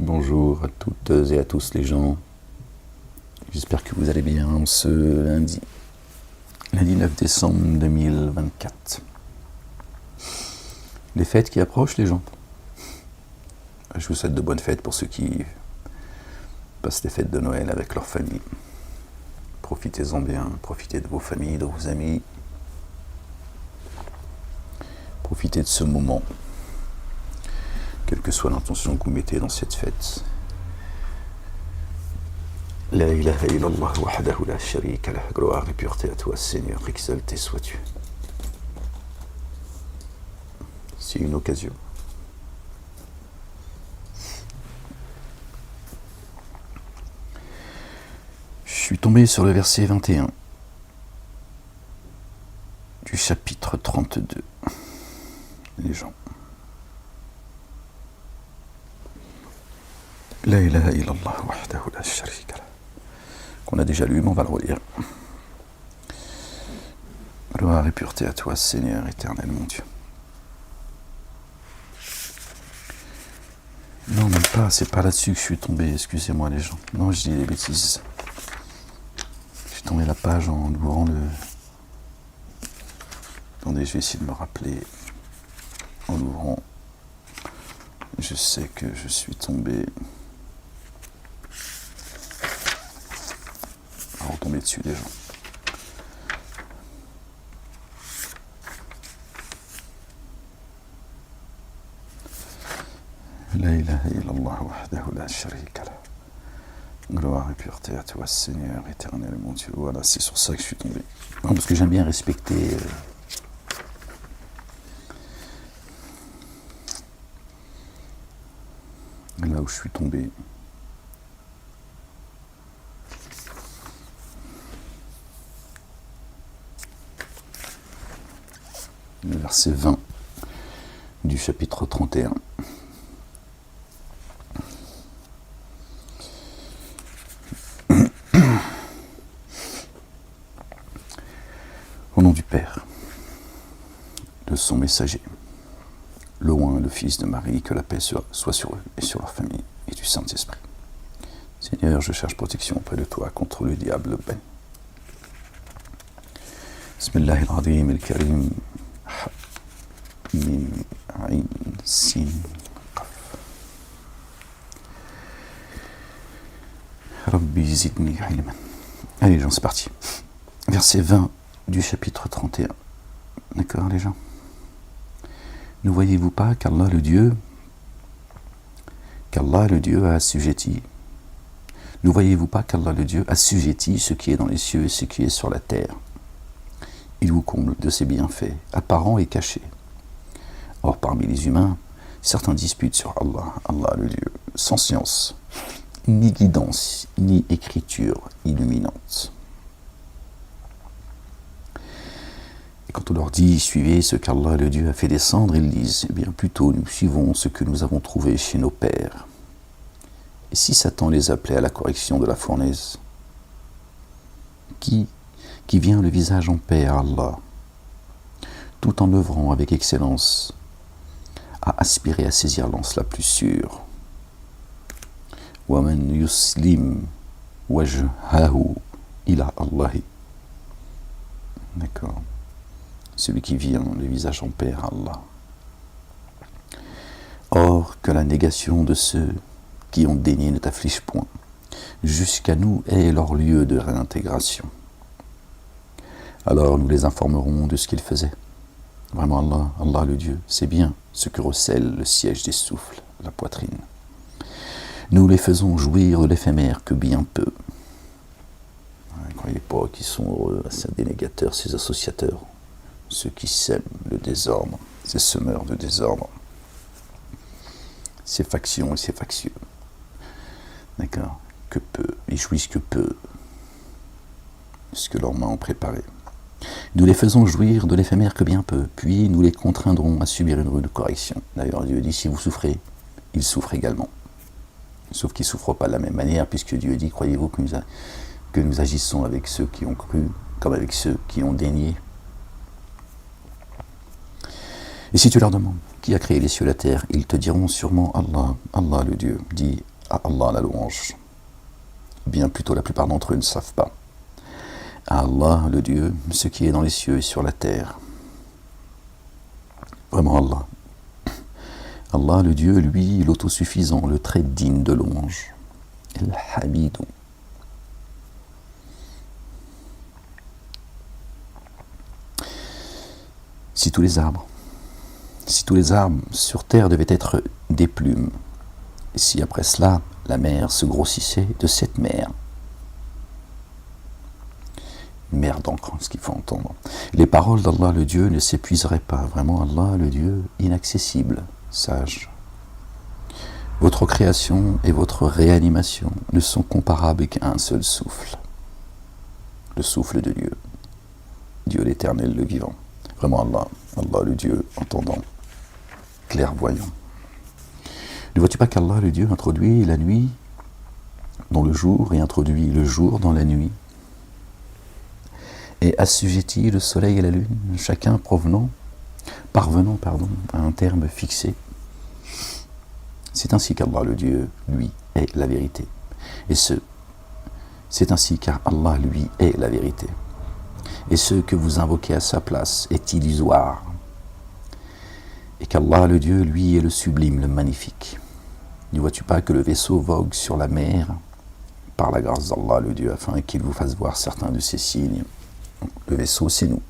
Bonjour à toutes et à tous les gens. J'espère que vous allez bien ce lundi 9 décembre 2024. Les fêtes qui approchent, les gens. Je vous souhaite de bonnes fêtes pour ceux qui passent les fêtes de Noël avec leur famille. Profitez-en bien, profitez de vos familles, de vos amis. Profitez de ce moment, quelle que soit l'intention que vous mettez dans cette fête. La ilaha illallah wahdahu la sharika lah. Gloire et pureté à toi, Seigneur, exalté sois-tu. C'est une occasion. Je suis tombé sur le verset 21 du chapitre 32. Les gens. La ilaha illallah wahdahu la sharika lah. Qu'on a déjà lu, mais on va le relire. Gloire et pureté à toi, Seigneur éternel, mon Dieu. Non, même pas, c'est pas là-dessus que je suis tombé, excusez-moi les gens. Non, je dis des bêtises. Je suis tombé la page en ouvrant le... Attendez, je vais essayer de me rappeler. En ouvrant, je sais que je suis tombé... On va retomber dessus les gens. La ilaha illallah wahdahu la sharika lah. Gloire et pureté à toi, Seigneur éternel, mon Dieu. Voilà, c'est sur ça que je suis tombé. Non, parce que j'aime bien respecter... là où je suis tombé. Le verset 20 du chapitre 31. Au nom du Père, de son messager, le Oint, le Fils de Marie, que la paix soit sur eux et sur leur famille, et du Saint-Esprit. Seigneur, je cherche protection auprès de toi contre le diable béni. Bismillahirrahmanirrahim al-Karim. Mim, Ain, Sin, Qaf. Rabbi zidni ilman. Allez les gens, c'est parti. Verset 20 du chapitre 31. D'accord les gens? Ne voyez-vous pas qu'Allah le Dieu a assujetti? Ne voyez-vous pas qu'Allah le Dieu assujetti ce qui est dans les cieux et ce qui est sur la terre? Il vous comble de ses bienfaits, apparents et cachés. Or, parmi les humains, certains disputent sur Allah le Dieu, sans science, ni guidance, ni écriture illuminante. Et quand on leur dit « Suivez ce qu'Allah le Dieu a fait descendre », ils disent « Eh bien, plutôt nous suivons ce que nous avons trouvé chez nos pères. » Et si Satan les appelait à la correction de la fournaise, qui vient le visage en paix à Allah, tout en œuvrant avec excellence, à aspirer à saisir l'anse la plus sûre. وَمَنْ يُسْلِمْ وَجْهَهُ إِلَى اللَّهِ. D'accord. Celui qui vient le visage en paix à Allah. Or, que la négation de ceux qui ont daigné ne t'afflige point, jusqu'à nous est leur lieu de réintégration. Alors nous les informerons de ce qu'ils faisaient. Vraiment Allah le Dieu, c'est bien ce que recèle le siège des souffles, la poitrine. Nous les faisons jouir de l'éphémère que bien peu. Ne croyez pas qu'ils sont heureux, ces dénégateurs, ces associateurs, ceux qui sèment le désordre, ces semeurs de désordre, ces factions et ces factieux. D'accord? Que peu, ils jouissent que peu, ce que leurs mains ont préparé. Nous les faisons jouir de l'éphémère que bien peu, puis nous les contraindrons à subir une rude correction. D'ailleurs, Dieu dit, si vous souffrez, ils souffrent également. Sauf qu'ils ne souffrent pas de la même manière, puisque Dieu dit, croyez-vous que nous agissons avec ceux qui ont cru, comme avec ceux qui ont dénié. Et si tu leur demandes, qui a créé les cieux et la terre, ils te diront sûrement Allah, Allah le Dieu. Dis, À Allah la louange. Bien plutôt, la plupart d'entre eux ne savent pas. À Allah, le Dieu, ce qui est dans les cieux et sur la terre. Vraiment Allah. Allah, le Dieu, lui, l'autosuffisant, le très digne de louange. El-Hamidou. Si tous les arbres sur terre devaient être des plumes, et si après cela, la mer se grossissait de cette mer, une mer d'encre, ce qu'il faut entendre, les paroles d'Allah le Dieu ne s'épuiseraient pas. Vraiment Allah le Dieu inaccessible, sage. Votre création et votre réanimation ne sont comparables qu'à un seul souffle, le souffle de Dieu, Dieu l'Éternel, le vivant. Vraiment Allah le Dieu entendant, clairvoyant. Ne vois-tu pas qu'Allah le Dieu introduit la nuit dans le jour et introduit le jour dans la nuit et assujettit le soleil et la lune, chacun parvenant à un terme fixé. C'est ainsi qu'Allah le Dieu, lui, est la vérité. Et c'est ainsi car Allah, lui, est la vérité. Et ce que vous invoquez à sa place est illusoire. Et qu'Allah le Dieu, lui, est le sublime, le magnifique. Ne vois-tu pas que le vaisseau vogue sur la mer par la grâce d'Allah le Dieu, afin qu'il vous fasse voir certains de ses signes. Le vaisseau, c'est nous.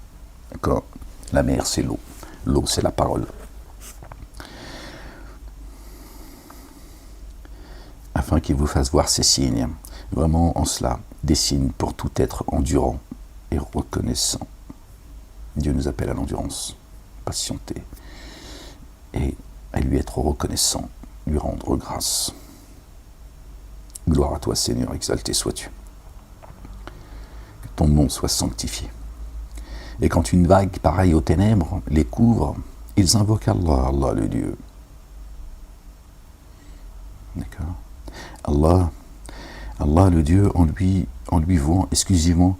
D'accord ? La mer, c'est l'eau. L'eau, c'est la parole. Afin qu'il vous fasse voir ces signes. Vraiment, en cela, des signes pour tout être endurant et reconnaissant. Dieu nous appelle à l'endurance, patienter, et à lui être reconnaissant, lui rendre grâce. Gloire à toi, Seigneur, exalté sois-tu. Que ton nom soit sanctifié. Et quand une vague pareille aux ténèbres les couvre, ils invoquent Allah, Allah le Dieu. D'accord ? Allah le Dieu en lui vouant exclusivement,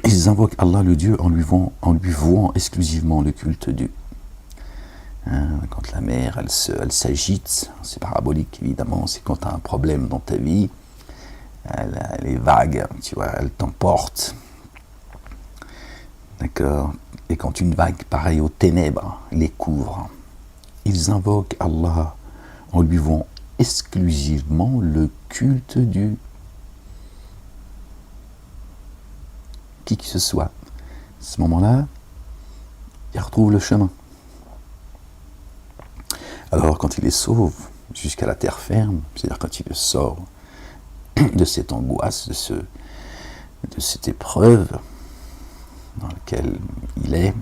ils invoquent Allah le Dieu en lui vouant exclusivement le culte dû. Quand la mer, elle s'agite, c'est parabolique évidemment, c'est quand tu as un problème dans ta vie, les vagues, tu vois, elles t'emportent. D'accord ? Et quand une vague pareille aux ténèbres les couvre, ils invoquent Allah en lui vouant exclusivement le culte dû. Qui que ce soit, à ce moment-là, il retrouve le chemin. Alors quand il les sauve jusqu'à la terre ferme, c'est-à-dire quand il le sort de cette angoisse, de cette épreuve dans laquelle il est,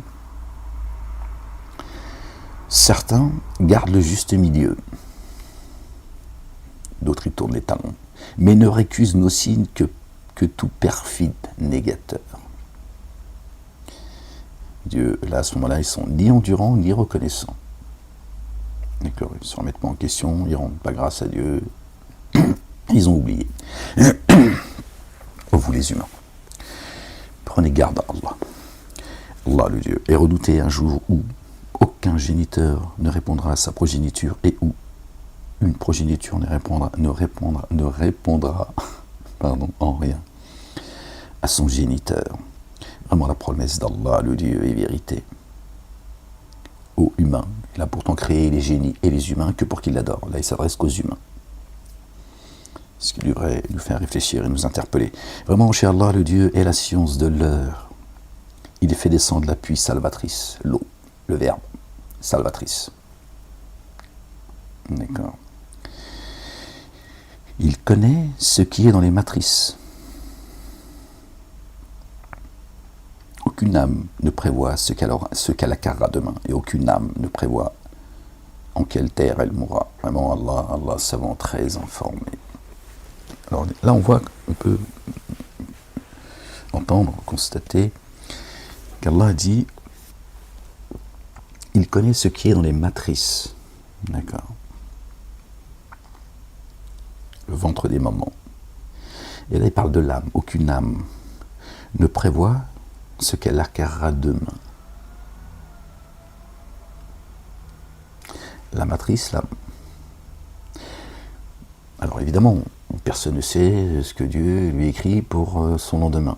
certains gardent le juste milieu, d'autres y tournent les talons, mais ne récusent nos signes que tout perfide négateur. Dieu, là, à ce moment-là, ils sont ni endurants, ni reconnaissants. D'accord, ils ne se remettent pas en question, ils ne rendent pas grâce à Dieu. Ils ont oublié. Oh, vous les humains, prenez garde à Allah. Allah le Dieu est redouté un jour où aucun géniteur ne répondra à sa progéniture et où une progéniture ne répondra en rien à son géniteur. Vraiment la promesse d'Allah, le Dieu est vérité. Aux humains, il a pourtant créé les génies et les humains que pour qu'ils l'adorent. Là, il s'adresse qu'aux humains. Ce qui devrait nous faire réfléchir et nous interpeller. Vraiment, chez Allah, le Dieu est la science de l'heure. Il fait descendre la pluie salvatrice, l'eau, le verbe, salvatrice. D'accord. Il connaît ce qui est dans les matrices. Aucune âme ne prévoit ce qu'elle acquérera demain, et aucune âme ne prévoit en quelle terre elle mourra. Vraiment, Allah savant, très informé. Alors là, on peut entendre, constater qu'Allah dit il connaît ce qui est dans les matrices. D'accord. Le ventre des mamans. Et là, il parle de l'âme. Aucune âme ne prévoit ce qu'elle acquérera demain. La matrice, là, Alors évidemment, personne ne sait ce que Dieu lui écrit pour son lendemain.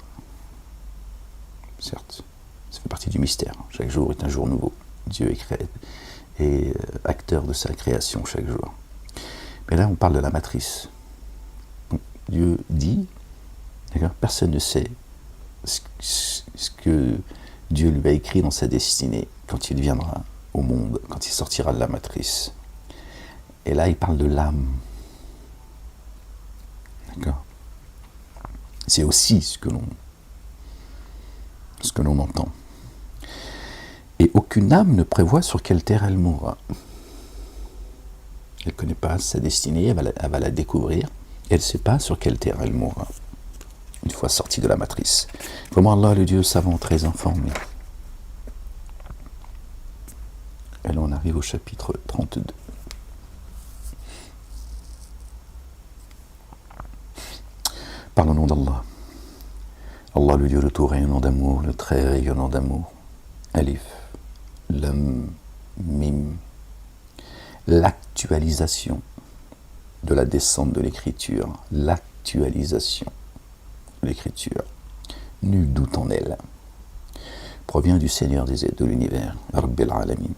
Certes, ça fait partie du mystère. Chaque jour est un jour nouveau. Dieu est acteur de sa création chaque jour. Mais là, on parle de la matrice. Donc, Dieu dit, d'accord, personne ne sait ce que Dieu lui a écrit dans sa destinée quand il viendra au monde, quand il sortira de la matrice. Et là, il parle de l'âme. D'accord. C'est aussi ce que l'on entend. Et aucune âme ne prévoit sur quelle terre elle mourra. Elle ne connaît pas sa destinée, elle va la découvrir, et elle ne sait pas sur quelle terre elle mourra, une fois sortie de la matrice. Vraiment Allah, le Dieu savant, très informé. Et là, on arrive au chapitre 32. Par le nom d'Allah. Allah, le Dieu, le tout rayonnant d'amour, le très rayonnant d'amour. Alif, Lam, Mim. L'actualisation de la descente de l'écriture. L'actualisation de l'écriture. Nul doute en elle. Provient du Seigneur de l'univers, Rabbil Alamin.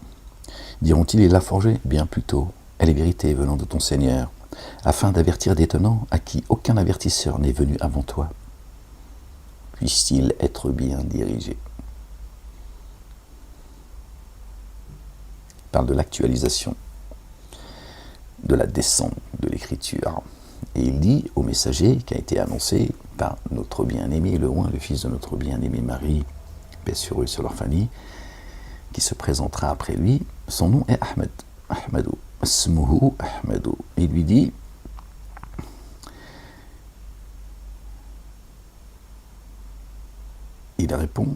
Diront-ils, il l'a forgé? Bien plutôt. Elle est vérité venant de ton Seigneur, afin d'avertir des tenants à qui aucun avertisseur n'est venu avant toi. Puisse-t-il être bien dirigé. Il parle de l'actualisation, de la descente de l'écriture. Et il dit au messager qui a été annoncé par notre bien-aimé, le roi, le fils de notre bien-aimé Marie, paix sur eux, sur leur famille, qui se présentera après lui, son nom est Ahmed, Ahmadou, Asmuhu Ahmadou. Il lui dit, il répond,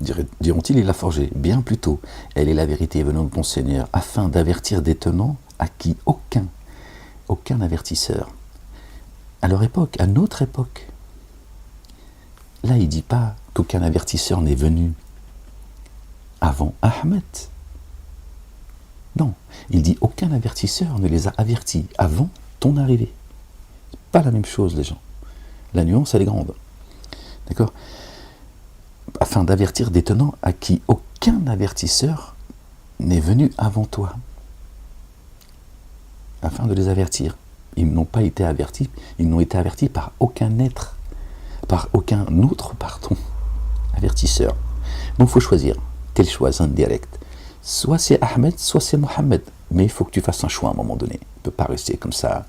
diront-ils, il l'a forgé, bien plutôt, elle est la vérité venant de ton Seigneur, afin d'avertir des tenants à qui aucun avertisseur, à leur époque, à notre époque. Là, il ne dit pas qu'aucun avertisseur n'est venu avant Ahmed. Non, il dit aucun avertisseur ne les a avertis avant ton arrivée. C'est pas la même chose, les gens. La nuance, elle est grande. D'accord ? Afin d'avertir des tenants à qui aucun avertisseur n'est venu avant toi. Afin de les avertir. Ils n'ont pas été avertis, ils n'ont été avertis par aucun être, par aucun autre, avertisseur. Donc il faut choisir. Tel choix indirect. Soit c'est Ahmed, soit c'est Mohammed. Mais il faut que tu fasses un choix à un moment donné. Tu ne peux pas rester comme ça.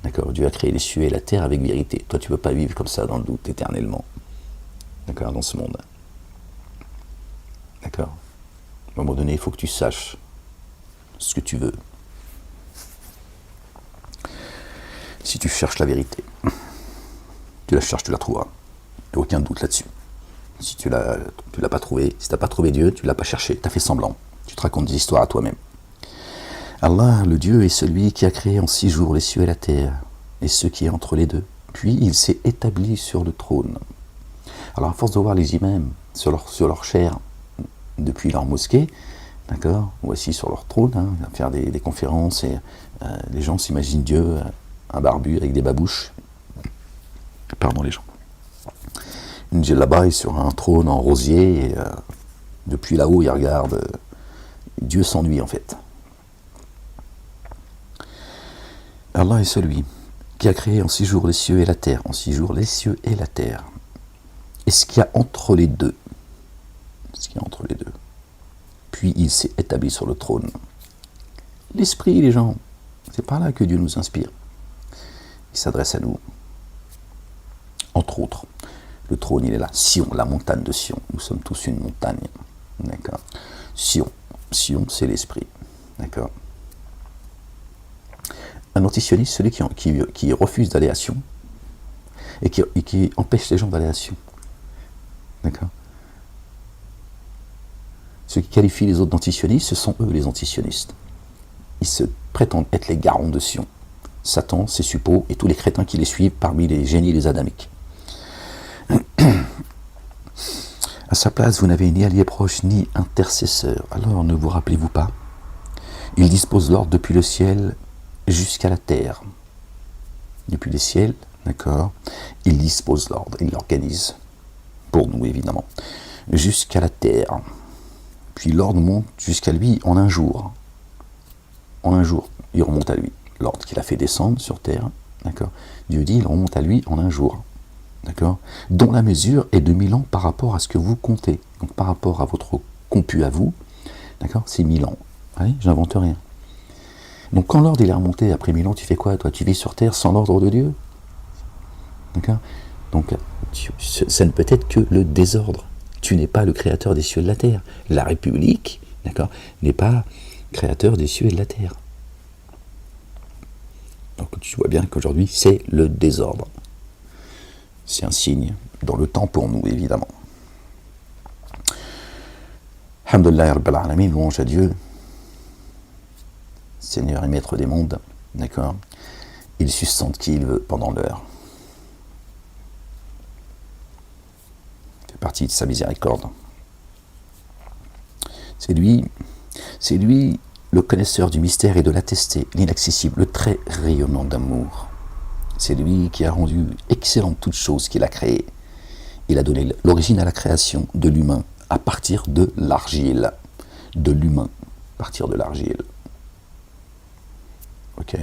D'accord ? Dieu a créé les cieux et la terre avec vérité. Toi, tu ne peux pas vivre comme ça dans le doute éternellement. D'accord ? Dans ce monde. D'accord ? À un moment donné, il faut que tu saches ce que tu veux. Si tu cherches la vérité, tu la cherches, tu la trouveras. Il n'y a aucun doute là-dessus. Si tu l'as pas trouvé, si tu n'as pas trouvé Dieu, tu ne l'as pas cherché, tu as fait semblant. Tu te racontes des histoires à toi-même. Allah, le Dieu, est celui qui a créé en 6 jours les cieux et la terre, et ce qui est entre les deux. Puis il s'est établi sur le trône. Alors à force de voir les imams sur leur chair, depuis leur mosquée, d'accord, ou assis sur leur trône, faire des conférences, et les gens s'imaginent Dieu, un barbu avec des babouches. Pardon les gens. Une djellaba est sur un trône en rosier, et depuis là-haut, il regarde. Dieu s'ennuie en fait. Allah est celui qui a créé en 6 jours les cieux et la terre. En 6 jours, les cieux et la terre. Et ce qu'il y a entre les deux. Puis il s'est établi sur le trône. L'esprit, les gens, c'est par là que Dieu nous inspire. Il s'adresse à nous. Entre autres, le trône, il est là. Sion, la montagne de Sion. Nous sommes tous une montagne. D'accord. Sion, c'est l'esprit. D'accord. Un antisioniste, celui qui refuse d'aller à Sion et qui empêche les gens d'aller à Sion. D'accord. Ceux qui qualifient les autres d'antisionistes, ce sont eux les antisionistes. Ils se prétendent être les garants de Sion. Satan, ses suppôts et tous les crétins qui les suivent parmi les génies les adamiques. À sa place, vous n'avez ni allié proche ni intercesseur. Alors ne vous rappelez-vous pas ? Il dispose l'ordre depuis le ciel jusqu'à la terre. Depuis les ciels, d'accord, il dispose l'ordre, il l'organise, pour nous évidemment, jusqu'à la terre. Puis l'ordre monte jusqu'à lui en un jour. En un jour, il remonte à lui. L'ordre qu'il a fait descendre sur terre, d'accord, Dieu dit, il remonte à lui en un jour. D'accord, dont la mesure est de 1000 ans par rapport à ce que vous comptez. Donc par rapport à votre compu à vous, d'accord, c'est 1000 ans. Allez, j'invente rien. Donc quand l'ordre il est remonté après 1000 ans, tu fais quoi? Toi, tu vis sur terre sans l'ordre de Dieu? D'accord? Donc ça ne peut être que le désordre. Tu n'es pas le créateur des cieux et de la terre. La République, d'accord, n'est pas créateur des cieux et de la terre. Donc tu vois bien qu'aujourd'hui, c'est le désordre. C'est un signe dans le temps pour nous, évidemment. Alhamdulillah Rabbil Alamin, louange à Dieu, Seigneur et Maître des mondes, d'accord? Il sustente qui il veut pendant l'heure. Il fait partie de sa miséricorde. C'est lui le connaisseur du mystère et de l'attesté, l'inaccessible, le très rayonnant d'amour. C'est lui qui a rendu excellente toute chose qu'il a créée. Il a donné l'origine à la création de l'humain à partir de l'argile. De l'humain, à partir de l'argile. Ok.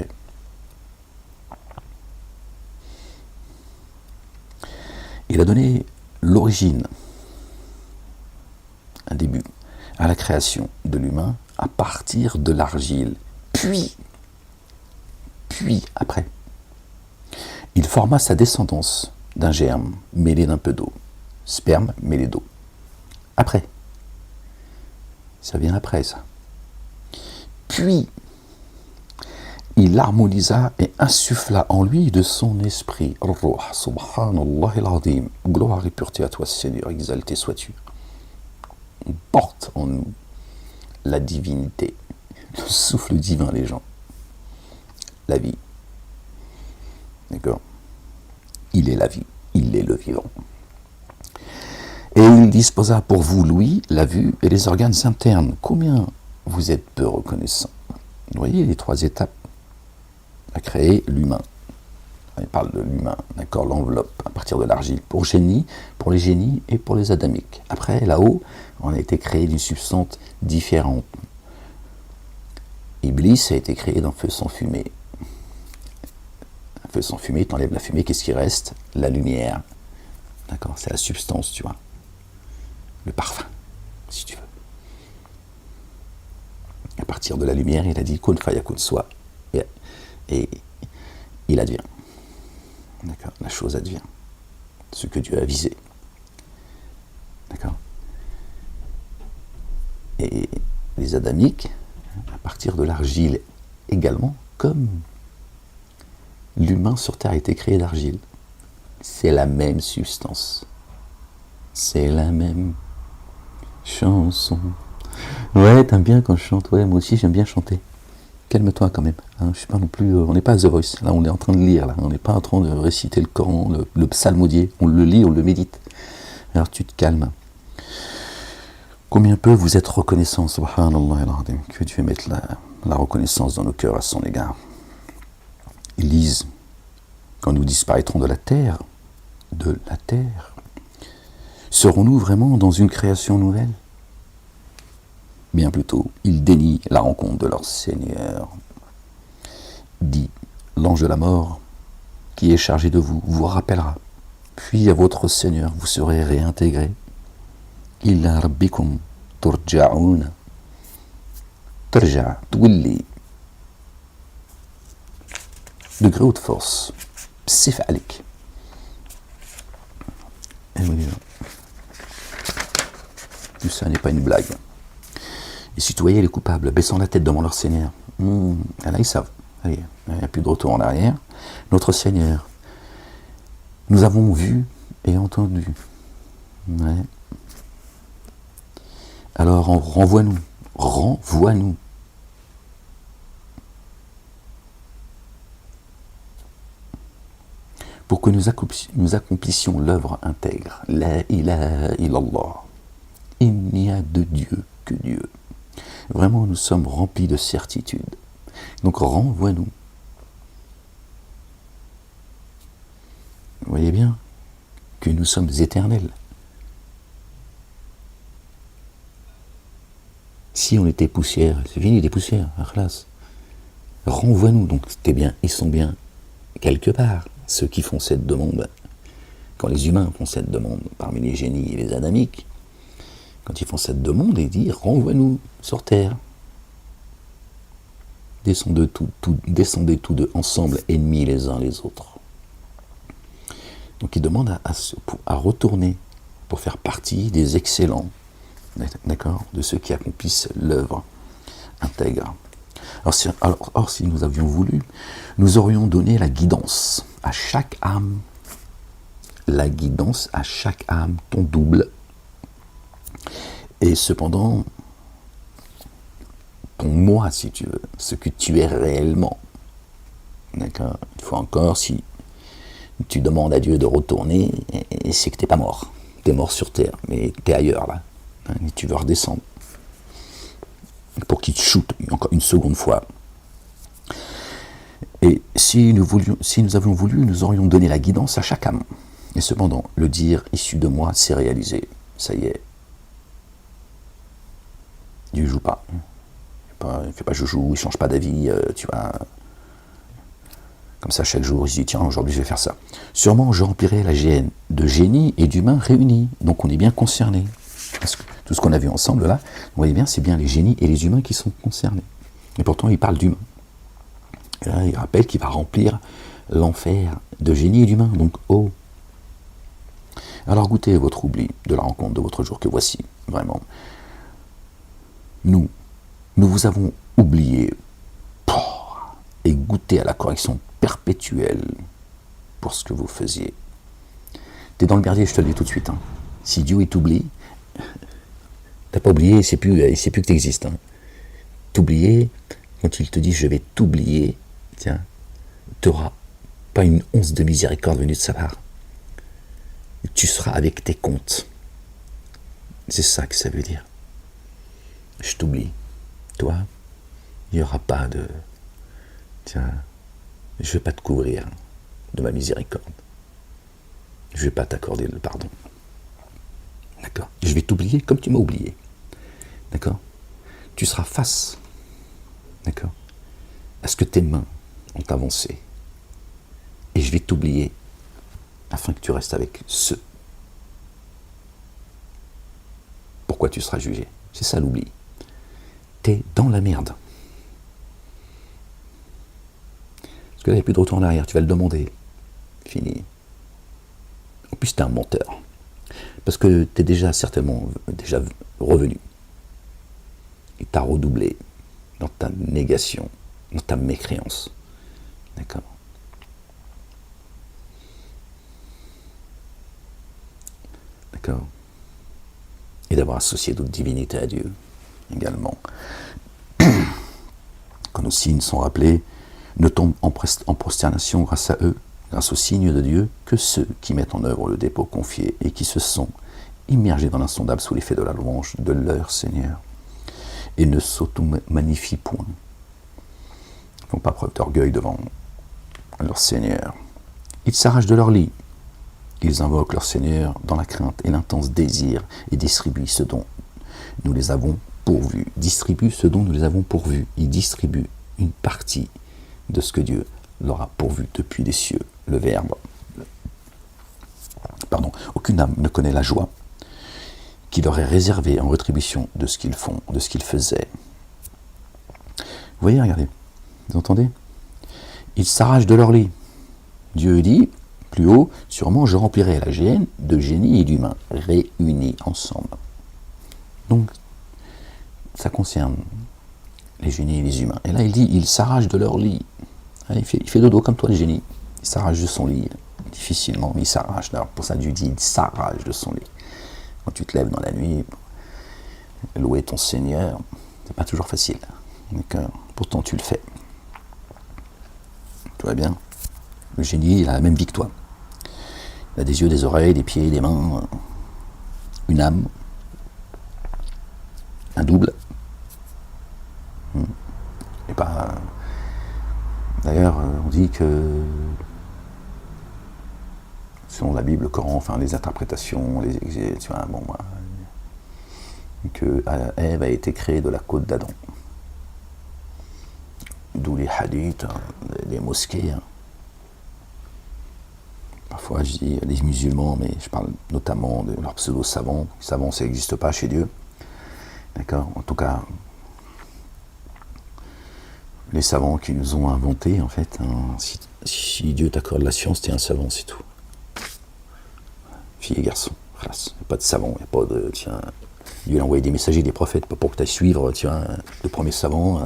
Il a donné l'origine, un début, à la création de l'humain à partir de l'argile. Puis, après, il forma sa descendance d'un germe mêlé d'un peu d'eau. Sperme mêlé d'eau. Après. Ça vient après, ça. Puis, il l'harmonisa et insuffla en lui de son esprit. Ruh, subhanallah al-azim. Gloire et pureté à toi, Seigneur, exalté sois-tu. On porte en nous la divinité, le souffle divin, les gens. La vie. D'accord? Il est la vie, il est le vivant. Et il disposa pour vous l'ouïe, la vue et les organes internes. Combien vous êtes peu reconnaissants? Vous voyez les 3 étapes à créer l'humain. Il parle de l'humain, d'accord, l'enveloppe à partir de l'argile pour les génies et pour les adamiques. Après, là-haut, on a été créé d'une substance différente. Iblis a été créé d'un feu sans fumée. Un feu sans fumée, tu enlèves la fumée, qu'est-ce qui reste? La lumière. D'accord, c'est la substance, tu vois. Le parfum, si tu veux. À partir de la lumière, il a dit kun fayakun soit. Et il advient. D'accord, la chose advient. Ce que Dieu a visé. D'accord. Et les adamiques, à partir de l'argile également, comme l'humain sur Terre a été créé d'argile. C'est la même substance. C'est la même chanson. Ouais, t'aimes bien quand je chante. Ouais, moi aussi j'aime bien chanter. Calme-toi quand même. Hein, je suis pas non plus. On n'est pas à The Voice. Là, on est en train de lire. Là, on n'est pas en train de réciter le Coran, le psalmodier. On le lit, on le médite. Alors tu te calmes. Combien peu vous êtes reconnaissants, subhanallah al-azim, que Dieu mette la reconnaissance dans nos cœurs à son égard. Ils disent, quand nous disparaîtrons de la terre, serons-nous vraiment dans une création nouvelle? Bien plutôt, ils dénient la rencontre de leur Seigneur. Dit, l'ange de la mort, qui est chargé de vous, vous rappellera. Puis à votre Seigneur, vous serez réintégrés. Illa rabbikum turja'un. Turja, twilli. Degré haute force. Psif alik. Et oui, tout ça n'est pas une blague. Et si tu voyais les coupables baissant la tête devant leur Seigneur, là ils savent, allez, il n'y a plus de retour en arrière. Notre Seigneur, nous avons vu et entendu. Ouais. Alors renvoie-nous. Pour que nous accomplissions l'œuvre intègre. La ilaha illallah. Il n'y a de Dieu que Dieu. Vraiment, nous sommes remplis de certitude. Donc renvoie-nous. Vous voyez bien que nous sommes éternels. Si on était poussière, c'est fini des poussières, classe. Renvoie-nous, donc t'es bien, ils sont bien quelque part, ceux qui font cette demande. Quand les humains font cette demande, parmi les génies et les adamiques, quand ils font cette demande, ils disent renvoie-nous sur terre. Descendez tous deux ensemble, ennemis les uns les autres. Donc ils demandent à retourner pour faire partie des excellents, d'accord, de ceux qui accomplissent l'œuvre intègre. Or, si nous avions voulu, nous aurions donné la guidance à chaque âme, ton double, et cependant, ton moi, si tu veux, ce que tu es réellement. D'accord. Une fois encore, si tu demandes à Dieu de retourner, et c'est que t'es pas mort. T'es mort sur terre, mais t'es ailleurs là. Et tu veux redescendre. Pour qu'il te shoote encore une seconde fois. Et si nous avions voulu, nous aurions donné la guidance à chaque âme. Et cependant, le dire issu de moi, c'est réalisé. Ça y est. Dieu joue pas. Il fait pas joujou, il change pas d'avis, tu vois. Comme ça, chaque jour, il se dit, tiens, aujourd'hui, je vais faire ça. Sûrement, je remplirai la GN de génie et d'humains réunis. Donc, on est bien concernés. Parce que tout ce qu'on a vu ensemble, là, vous voyez bien, c'est bien les génies et les humains qui sont concernés. Et pourtant, il parle d'humains. Et là, il rappelle qu'il va remplir l'enfer de génie et d'humains. Donc, oh. Alors, goûtez votre oubli de la rencontre de votre jour que voici, vraiment. Nous vous avons oublié et goûté à la correction perpétuelle pour ce que vous faisiez. T'es dans le merdier, je te le dis tout de suite. Hein. Si Dieu t'oublie, t'as pas oublié, il sait plus que t'existes. Hein. T'oublier, quand il te dit je vais t'oublier, tiens, t'auras pas une once de miséricorde venue de sa part. Tu seras avec tes comptes. C'est ça que ça veut dire. Je t'oublie. Toi, il n'y aura pas de... Tiens, je ne vais pas te couvrir de ma miséricorde. Je ne vais pas t'accorder le pardon. D'accord. Je vais t'oublier comme tu m'as oublié. D'accord. Tu seras face, d'accord, à ce que tes mains ont avancé. Et je vais t'oublier afin que tu restes avec ceux. Pourquoi tu seras jugé? C'est ça l'oubli. T'es dans la merde. Parce que là, il n'y a plus de retour en arrière, tu vas le demander. Fini. En plus, t'es un menteur. Parce que t'es déjà certainement revenu. Et t'as redoublé dans ta négation, dans ta mécréance. D'accord. D'accord. Et d'avoir associé d'autres divinités à Dieu, également. Quand nos signes sont rappelés, ne tombent en prosternation grâce à eux, grâce aux signes de Dieu, que ceux qui mettent en œuvre le dépôt confié et qui se sont immergés dans l'insondable sous l'effet de la louange de leur Seigneur, et ne s'auto-magnifient point. Ils ne font pas preuve d'orgueil devant leur Seigneur. Ils s'arrachent de leur lit. Ils invoquent leur Seigneur dans la crainte et l'intense désir et distribuent ce dont nous les avons pourvus. Distribuent ce dont nous les avons pourvus. Ils distribuent une partie de ce que Dieu leur a pourvu depuis les cieux. Le Verbe. Aucune âme ne connaît la joie qui leur est réservée en rétribution de ce qu'ils font, de ce qu'ils faisaient. Vous voyez, regardez. Vous entendez? Ils s'arrachent de leur lit. Dieu dit, plus haut, sûrement je remplirai la GN de génie et d'humains réunis ensemble. Donc, ça concerne les génies et les humains. Et là, il dit, ils s'arrachent de leur lit. Il fait dodo comme toi, le génie. Il s'arrache de son lit. Difficilement, mais il s'arrache. Alors, pour ça, Dieu dit, il s'arrache de son lit. Quand tu te lèves dans la nuit, louer ton Seigneur, c'est pas toujours facile. D'accord. Pourtant, tu le fais. Tout va bien. Le génie, il a la même vie que toi. Il a des yeux, des oreilles, des pieds, des mains, une âme, un double. Et pas. D'ailleurs, on dit que selon la Bible, le Coran, enfin les interprétations, tu vois, bon, que Ève a été créée de la côte d'Adam. D'où les hadiths, les mosquées. Parfois je dis les musulmans, mais je parle notamment de leurs pseudo-savants. Les savants, ça n'existe pas chez Dieu. D'accord ? En tout cas, les savants qui nous ont inventé, en fait, si Dieu t'accorde la science, t'es un savant, c'est tout. Filles et garçons, il n'y a pas de savant, il n'y a pas de, tiens, Dieu a envoyé des messagers, des prophètes, pas pour que tu ailles suivre, tu vois, le premier savant,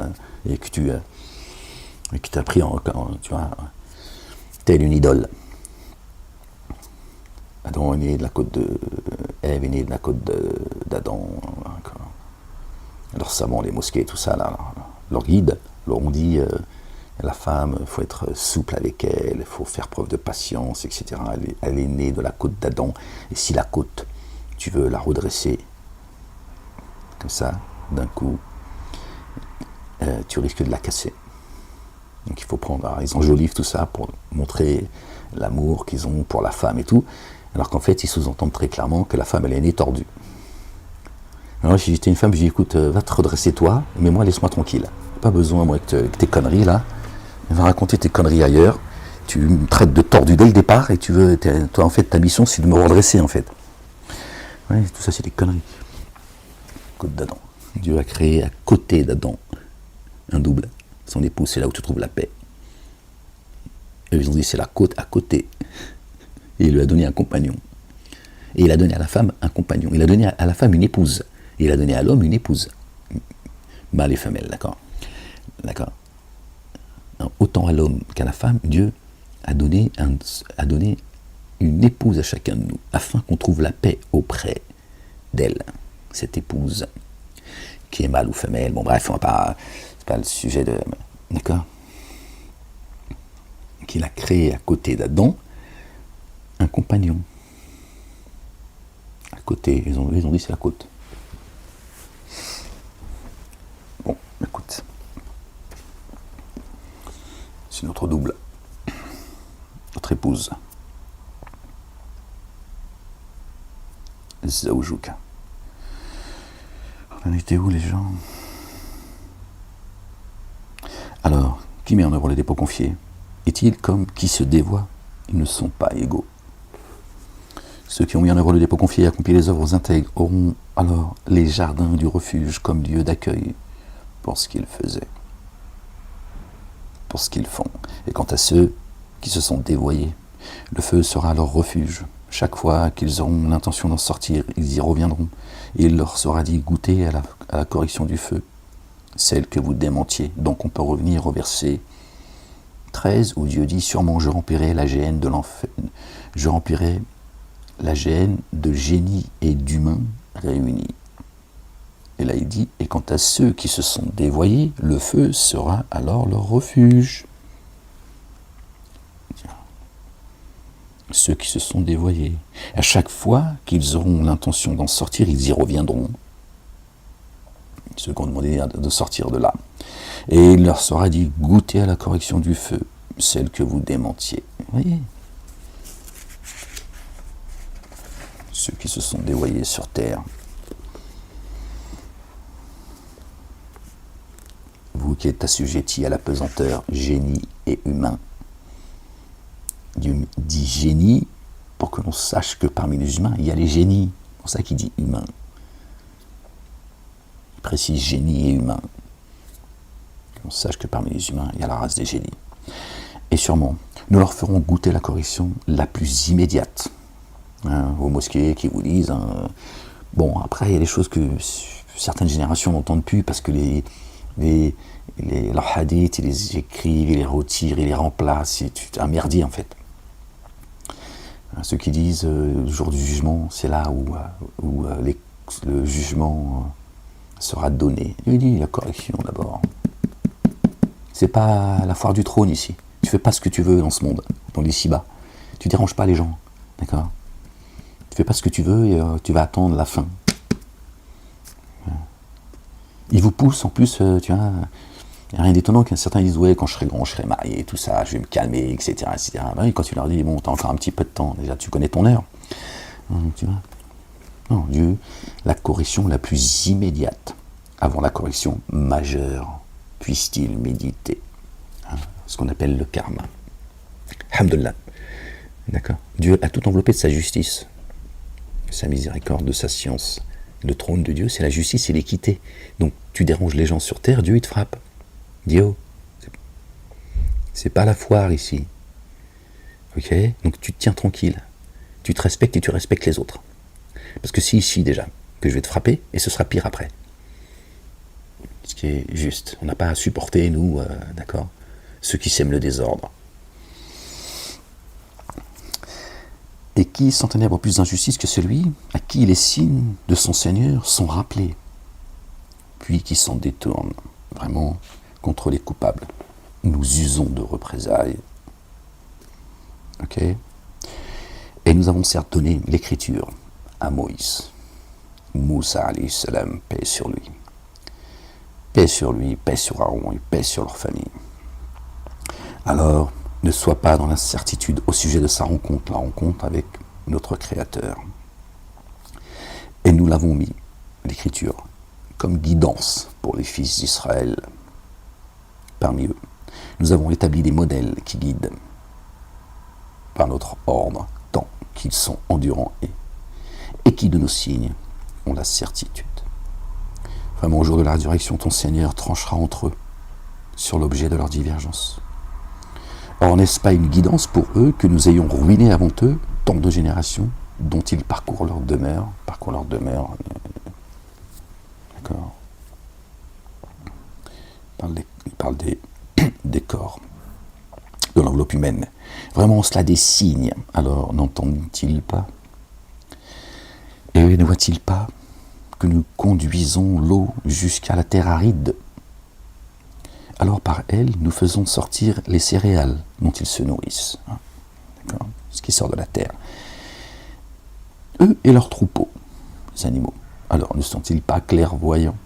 et que tu t'as pris tu vois, telle une idole. Adam est né de la côte de Ève est né de la côte d'Adam. Leurs savants, les mosquées, tout ça, là, leur guide, leur ont dit la femme, il faut être souple avec elle, il faut faire preuve de patience, etc. Elle est née de la côte d'Adam, et si la côte, tu veux la redresser, comme ça, d'un coup, tu risques de la casser. Donc il faut prendre, alors, ils enjolivent tout ça pour montrer l'amour qu'ils ont pour la femme et tout, alors qu'en fait, ils sous-entendent très clairement que la femme, elle est née tordue. Alors si j'étais une femme, je dis écoute, va te redresser toi, mais moi laisse-moi tranquille. Pas besoin moi que tes conneries là. Va raconter tes conneries ailleurs. Tu me traites de tordu dès le départ et toi en fait ta mission c'est de me redresser en fait. Ouais, tout ça c'est des conneries. Côte d'Adam. Dieu a créé à côté d'Adam un double. Son épouse, c'est là où tu trouves la paix. Et ils ont dit c'est la côte à côté. Et il lui a donné un compagnon. Et il a donné à la femme un compagnon. Il a donné à la femme une épouse. Et il a donné à l'homme une épouse. Mâle et femelle, d'accord. D'accord. Autant à l'homme qu'à la femme, Dieu a donné une épouse à chacun de nous, afin qu'on trouve la paix auprès d'elle, cette épouse, qui est mâle ou femelle. Bon bref, c'est pas le sujet de... D'accord. Qu'il a créé à côté d'Adam un compagnon. À côté, ils ont dit c'est la côte. Bon, écoute. C'est notre double. Notre épouse. Zaoujouk. On en était où les gens ? Alors, qui met en œuvre le dépôt confié ? Est-il comme qui se dévoie ? Ils ne sont pas égaux. Ceux qui ont mis en œuvre le dépôt confié et accompli les œuvres intègres auront alors les jardins du refuge comme lieu d'accueil pour ce qu'ils faisaient, pour ce qu'ils font. Et quant à ceux qui se sont dévoyés, le feu sera leur refuge. Chaque fois qu'ils auront l'intention d'en sortir, ils y reviendront. Et il leur sera dit, goûtez à la correction du feu, celle que vous démentiez. Donc on peut revenir au verset 13 où Dieu dit, sûrement je remplirai la géhenne de l'enfer, je remplirai la géhenne de génies et d'humains réunis. Et là il dit, et quant à ceux qui se sont dévoyés, le feu sera alors leur refuge. Ceux qui se sont dévoyés. À chaque fois qu'ils auront l'intention d'en sortir, ils y reviendront. Ceux qui ont demandé de sortir de là. Et il leur sera dit, goûtez à la correction du feu, celle que vous démentiez. Vous voyez ? Ceux qui se sont dévoyés sur terre. Vous qui êtes assujettis à la pesanteur, génie et humain. Dieu dit génie pour que l'on sache que parmi les humains, il y a les génies. C'est pour ça qu'il dit humain. Il précise génie et humain. Qu'on sache que parmi les humains, il y a la race des génies. Et sûrement, nous leur ferons goûter la correction la plus immédiate. Aux mosquées qui vous disent... Bon, après, il y a des choses que certaines générations n'entendent plus parce que leurs hadiths, ils les écrivent, ils les retirent, ils les remplacent. C'est un merdier, en fait. Ceux qui disent le jour du jugement, c'est là où le jugement sera donné. Il dit la correction d'abord. C'est pas la foire du trône ici. Tu fais pas ce que tu veux dans ce monde, dans l'ici-bas. Tu déranges pas les gens, d'accord ? Tu fais pas ce que tu veux et tu vas attendre la fin. Ils vous poussent en plus, tu vois. Il n'y a rien d'étonnant qu'un certain disent, ouais, quand je serai grand, je serai marié, tout ça, je vais me calmer, etc. etc. Ben oui, quand tu leur dis, bon, t'as encore un petit peu de temps, déjà, tu connais ton heure. Tu vois. Non, Dieu, la correction la plus immédiate, avant la correction majeure, puisse-t-il méditer. Ce qu'on appelle le karma. Alhamdulillah. D'accord. Dieu a tout enveloppé de sa justice, sa miséricorde, de sa science. Le trône de Dieu, c'est la justice et l'équité. Donc, tu déranges les gens sur terre, Dieu, il te frappe. Dieu, c'est pas la foire ici. Ok. Donc, tu te tiens tranquille. Tu te respectes et tu respectes les autres. Parce que c'est ici, déjà, que je vais te frapper, et ce sera pire après. Ce qui est juste. On n'a pas à supporter, nous, d'accord, ceux qui sèment le désordre. Et qui sans ténèbres plus d'injustice que celui à qui les signes de son Seigneur sont rappelés, puis qui s'en détourne vraiment contre les coupables. Nous usons de représailles. Ok. Et nous avons certes donné l'écriture à Moïse. Moussa alayhi salam, paix sur lui. Paix sur lui, paix sur Aaron et paix sur leur famille. Alors, ne sois pas dans l'incertitude au sujet de sa rencontre, la rencontre avec notre Créateur. Et nous l'avons mis, l'Écriture, comme guidance pour les fils d'Israël. Parmi eux, nous avons établi des modèles qui guident par notre ordre, tant qu'ils sont endurants et qui de nos signes ont la certitude. Vraiment, au jour de la résurrection, ton Seigneur tranchera entre eux sur l'objet de leur divergence. Or, n'est-ce pas une guidance pour eux que nous ayons ruiné avant eux tant de générations dont ils parcourent leur demeure, d'accord. Il parle des corps, de l'enveloppe humaine. Vraiment, cela des signes. Alors, n'entendent-ils pas? Et ne voient-ils pas que nous conduisons l'eau jusqu'à la terre aride? Alors par elle, nous faisons sortir les céréales dont ils se nourrissent. D'accord, ce qui sort de la terre. Eux et leurs troupeaux, les animaux. Alors ne sont-ils pas clairvoyants?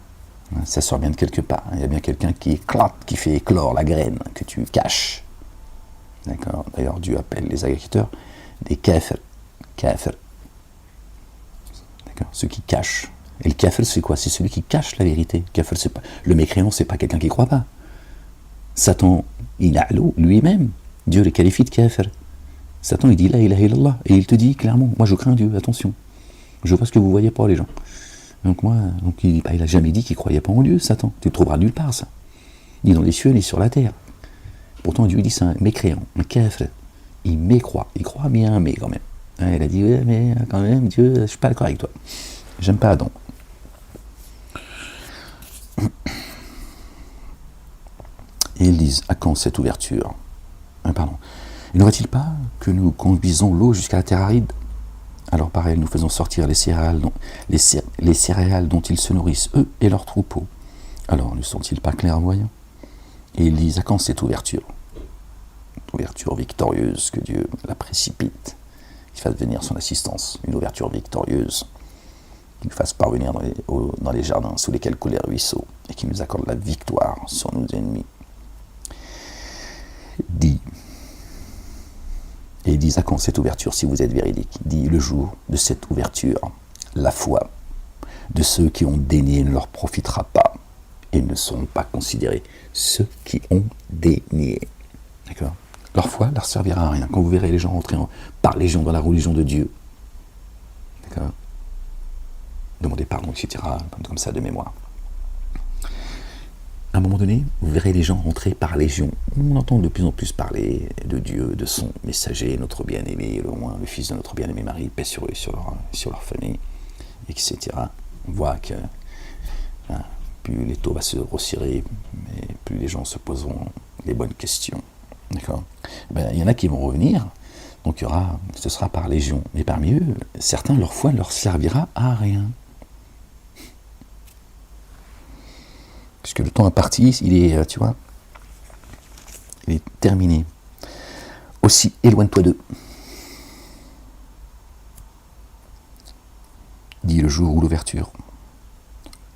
Ça sort bien de quelque part. Il y a bien quelqu'un qui éclate, qui fait éclore la graine que tu caches. D'accord. D'ailleurs, Dieu appelle les agriculteurs des kafir. Kafir. D'accord. Ceux qui cachent. Et le kafir, c'est quoi? C'est celui qui cache la vérité. Kafir, c'est pas... Le mécréant, c'est pas quelqu'un qui ne croit pas. Satan, il a lui-même, Dieu le qualifie de kafir. Satan, il dit la ilaha illallah, et il te dit clairement, moi je crains Dieu, attention, je vois ce que vous voyez pas les gens. Donc il a jamais dit qu'il croyait pas en Dieu, Satan. Tu le trouveras nulle part ça, ni dans les cieux ni sur la terre. Pourtant Dieu dit c'est un mécréant, un kafir. Il mécroit, il croit mais il y a un mais quand même. Il a dit ouais mais quand même Dieu, je suis pas d'accord avec toi. J'aime pas Adam. Et ils disent, à quand cette ouverture? Et n'aurait-il pas que nous conduisons l'eau jusqu'à la terre aride? Alors par elle, nous faisons sortir les céréales dont ils se nourrissent, eux et leurs troupeaux. Alors ne sont-ils pas clairvoyants? Et ils disent, à quand cette ouverture? Une ouverture victorieuse, que Dieu la précipite, qu'il fasse venir son assistance, une ouverture victorieuse, qu'il nous fasse parvenir dans les jardins sous lesquels coulent les ruisseaux, et qui nous accorde la victoire sur nos ennemis. Dit, et ils disent à quand cette ouverture si vous êtes véridique? Dit le jour de cette ouverture, la foi de ceux qui ont dénié ne leur profitera pas et ne seront pas considérés. Ceux qui ont dénié, d'accord, leur foi leur servira à rien. Quand vous verrez les gens rentrer par légion dans la religion de Dieu, d'accord, demandez pardon, etc., comme ça de mémoire. À un moment donné, vous verrez les gens rentrer par légion. On entend de plus en plus parler de Dieu, de son messager, notre bien-aimé, le fils de notre bien-aimé Marie, paix sur eux, sur leur famille, etc. On voit que plus l'étau va se resserrer, mais plus les gens se poseront les bonnes questions. D'accord. Il y en a qui vont revenir, donc ce sera par légion. Mais parmi eux, certains, leur foi ne leur servira à rien. Puisque le temps imparti, il est, il est terminé. Aussi, éloigne-toi d'eux. Dit le jour où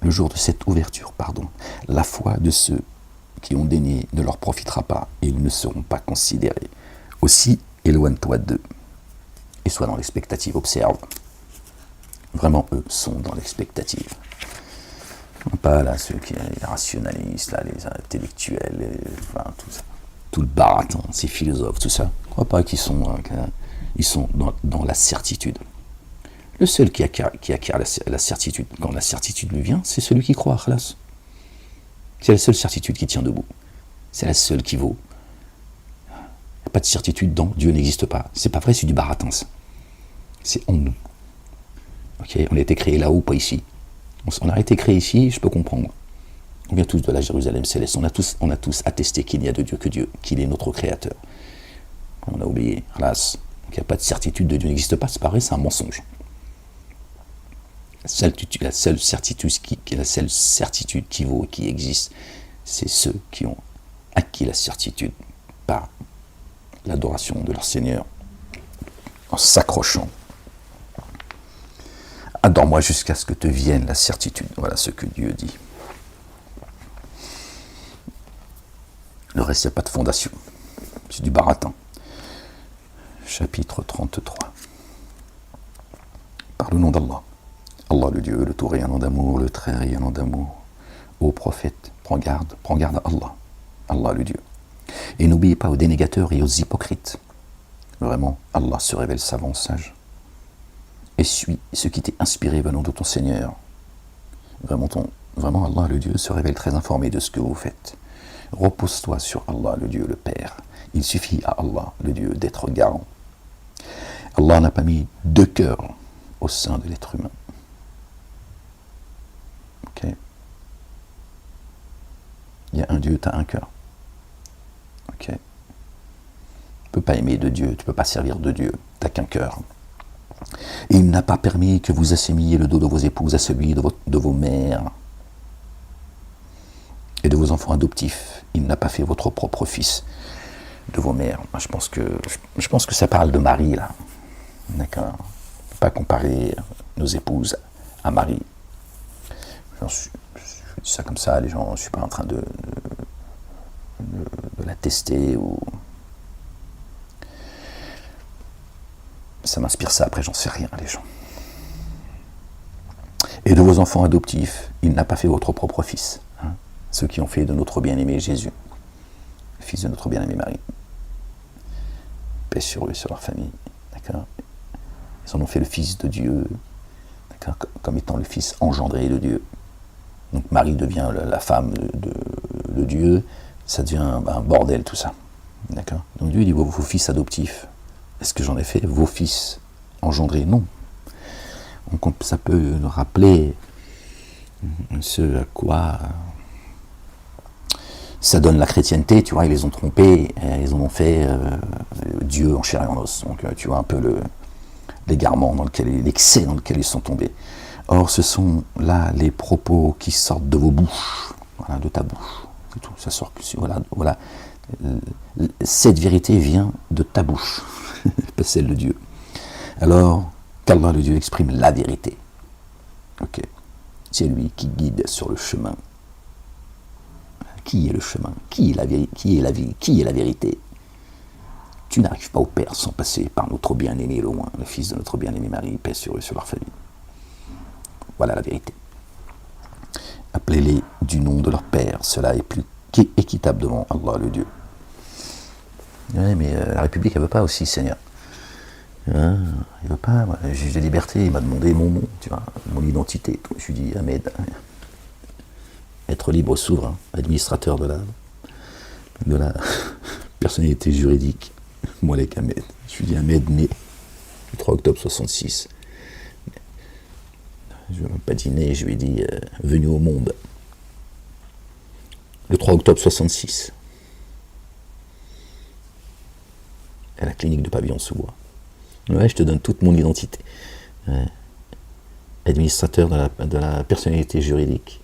le jour de cette ouverture, la foi de ceux qui ont dénié ne leur profitera pas et ils ne seront pas considérés. Aussi, éloigne-toi d'eux et sois dans l'expectative. Observe. Vraiment, eux sont dans l'expectative. Pas là ceux qui les rationalistes, là, les intellectuels, enfin, tout ça. Tout le baratin, ces philosophes, tout ça. Je ne crois pas qu'ils sont, ils sont dans la certitude. Le seul qui acquiert la certitude, quand la certitude lui vient, c'est celui qui croit, khalas. C'est la seule certitude qui tient debout. C'est la seule qui vaut. Il n'y a pas de certitude dans Dieu n'existe pas. C'est pas vrai, c'est du baratin, ça. C'est en nous. Okay, on a été créé là-haut, pas ici. On a été créé ici, je peux comprendre. On vient tous de la Jérusalem céleste. On a tous attesté qu'il n'y a de Dieu que Dieu, qu'il est notre créateur. On a oublié, hélas. Donc il n'y a pas de certitude de Dieu n'existe pas, c'est pas vrai, c'est un mensonge. La seule certitude qui vaut, qui existe, c'est ceux qui ont acquis la certitude par l'adoration de leur Seigneur, en s'accrochant. Adore-moi jusqu'à ce que te vienne la certitude. Voilà ce que Dieu dit. Le reste, il n'y a pas de fondation. C'est du baratin. Chapitre 33. Par le nom d'Allah. Allah le Dieu, le tout rayonnant d'amour, le très rayonnant d'amour. Ô prophète, prends garde à Allah. Allah le Dieu. Et n'oublie pas aux dénégateurs et aux hypocrites. Vraiment, Allah se révèle savant, sage. Et suis ce qui t'est inspiré venant de ton Seigneur. Vraiment, Allah le Dieu se révèle très informé de ce que vous faites. Repose-toi sur Allah le Dieu, le Père. Il suffit à Allah le Dieu d'être garant. Allah n'a pas mis deux cœurs au sein de l'être humain. Ok. Il y a un Dieu, tu as un cœur. Ok. Tu ne peux pas aimer de Dieu, tu ne peux pas servir de Dieu, tu n'as qu'un cœur. Et il n'a pas permis que vous assémilliez le dos de vos épouses à celui de vos mères et de vos enfants adoptifs. Il n'a pas fait votre propre fils de vos mères. Je pense que ça parle de Marie, là. D'accord. On ne peut pas comparer nos épouses à Marie. Je dis ça comme ça, les gens, je ne suis pas en train de la tester ou... Ça m'inspire ça, après j'en sais rien, les gens. Et de vos enfants adoptifs, il n'a pas fait votre propre fils. Hein, ceux qui ont fait de notre bien-aimé Jésus, le fils de notre bien-aimé Marie. Paix sur eux, sur leur famille. D'accord. Ils en ont fait le fils de Dieu, d'accord, comme étant le fils engendré de Dieu. Donc Marie devient la femme de Dieu, ça devient un bordel tout ça. D'accord. Donc Dieu dit vos fils adoptifs. Est-ce que j'en ai fait vos fils engendrés? Non. Donc ça peut nous rappeler ce à quoi ça donne la chrétienté, tu vois, ils les ont trompés, ils en ont fait Dieu en chair et en os. Donc tu vois un peu l'égarement l'excès dans lequel ils sont tombés. Or ce sont là les propos qui sortent de vos bouches, voilà, de ta bouche, c'est tout. Ça sort, voilà. Cette vérité vient de ta bouche, pas celle de Dieu. Alors, qu'Allah le Dieu exprime la vérité. Ok. C'est lui qui guide sur le chemin. Qui est le chemin? Qui est la vie? Qui est la vérité? Tu n'arrives pas au Père sans passer par notre bien-aimé loin, le fils de notre bien-aimé Marie, paix sur eux, sur leur famille. Voilà la vérité. Appelez-les du nom de leur Père, cela est plus équitable devant Allah le Dieu. Oui, mais la République, elle veut pas aussi, Seigneur. Hein, il veut pas, moi, le juge des libertés, il m'a demandé mon nom, tu vois, mon identité. Je lui ai dit, Ahmed, être libre, souverain, administrateur de la personnalité juridique. Moi, avec Ahmed. Je lui ai dit, Ahmed, né le 3 octobre 66. Je ne lui ai même pas dit né, je lui ai dit, venu au monde. Le 3 octobre 66. À la clinique de Pavillon-sous-Bois. Ouais, je te donne toute mon identité. Ouais. Administrateur de la personnalité juridique,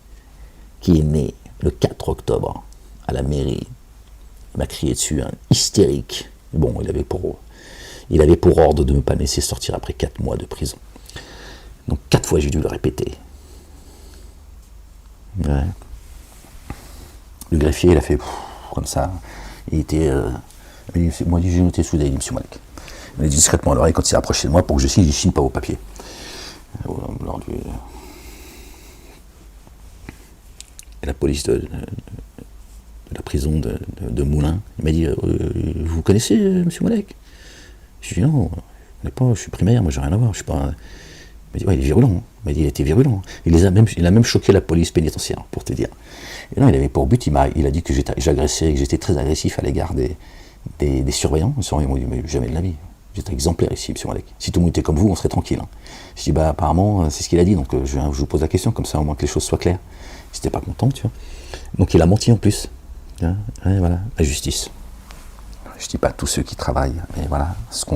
qui est né le 4 octobre à la mairie. Il m'a crié dessus, un hystérique. Bon, il avait pour ordre de ne pas me laisser sortir après 4 mois de prison. Donc 4 fois j'ai dû le répéter. Ouais. Le greffier, il a fait comme ça. Il était. Moi, j'ai noté sous M. Malek. Il m'a dit discrètement à l'oreille quand il s'est approché de moi pour que je signe, il ne signe pas vos papiers. La police de la prison de Moulins, il m'a dit vous connaissez M. Malek? Je lui ai dit non, je suis primaire, moi j'ai rien à voir, je suis pas. Il m'a dit ouais, il est virulent. Il m'a dit il était virulent. Il a même choqué la police pénitentiaire, pour te dire. Et non, il avait pour but, il a dit que j'agressais, que j'étais très agressif à l'égard des surveillants. Les surveillants m'ont dit mais jamais de la vie. J'étais exemplaire ici, M. Malek. Si tout le monde était comme vous, on serait tranquille. Hein. Je dis bah apparemment c'est ce qu'il a dit, donc je vous pose la question comme ça au moins que les choses soient claires. J'étais pas content, tu vois. Donc il a menti en plus. Ouais, voilà, la justice. Je dis pas tous ceux qui travaillent, mais voilà ce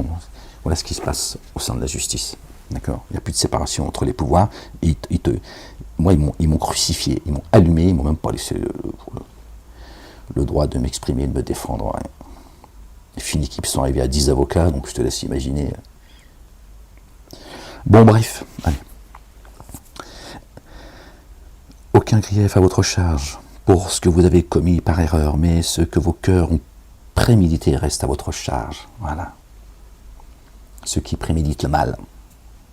qui se passe au sein de la justice. D'accord. Il n'y a plus de séparation entre les pouvoirs. Moi, ils m'ont crucifié, ils m'ont allumé, ils m'ont même pas laissé le droit de m'exprimer, de me défendre. Ouais. Les fines équipes sont arrivés à 10 avocats, donc je te laisse imaginer. Bon, bref, allez. Aucun grief à votre charge pour ce que vous avez commis par erreur, mais ce que vos cœurs ont prémédité reste à votre charge. Voilà. Ceux qui préméditent le mal,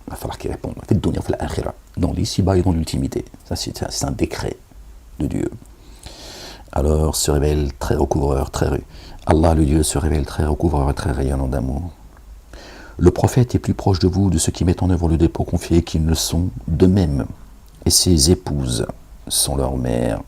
il va falloir qu'ils répondent. Faites dunya fil akhirah, dans l'ici-bas et dans l'ultimité. Ça, c'est un décret de Dieu. Alors se révèle très recouvreur, très Allah le Dieu se révèle très recouvreur et très rayonnant d'amour. Le prophète est plus proche de vous de ceux qui mettent en œuvre le dépôt confié qu'ils ne le sont d'eux-mêmes, et ses épouses sont leurs mères.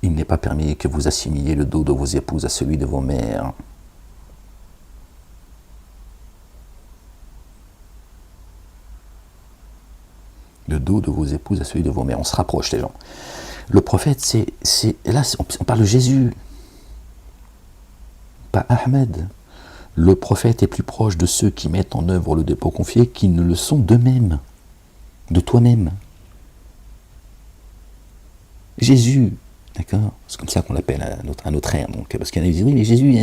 Il n'est pas permis que vous assimiliez le dos de vos épouses à celui de vos mères. Le dos de vos épouses à celui de vos mères. On se rapproche, les gens. Le prophète, là, on parle de Jésus, pas Ahmed. Le prophète est plus proche de ceux qui mettent en œuvre le dépôt confié qu'ils ne le sont d'eux-mêmes, de toi-même. Jésus, d'accord? C'est comme ça qu'on l'appelle à notre ère. Donc, parce qu'il y en a qui disent oui, mais Jésus,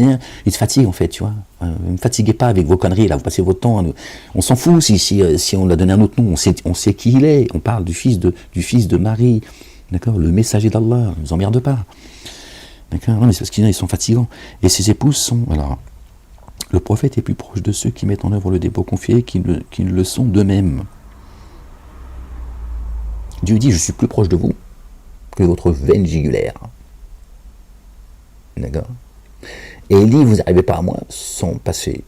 il se fatigue en fait, tu vois. Ne me fatiguez pas avec vos conneries, là, vous passez votre temps. On s'en fout si on l'a donné un autre nom, on sait qui il est. On parle du fils de Marie, d'accord? Le messager d'Allah, ne nous emmerde pas. D'accord? Non, mais c'est parce qu'ils sont fatigants. Et ses épouses sont. Alors, le prophète est plus proche de ceux qui mettent en œuvre le dépôt confié qu'ils ne le sont d'eux-mêmes. Dieu dit, je suis plus proche de vous que votre veine jugulaire. D'accord? Et il dit, vous n'arrivez pas à moi sans passer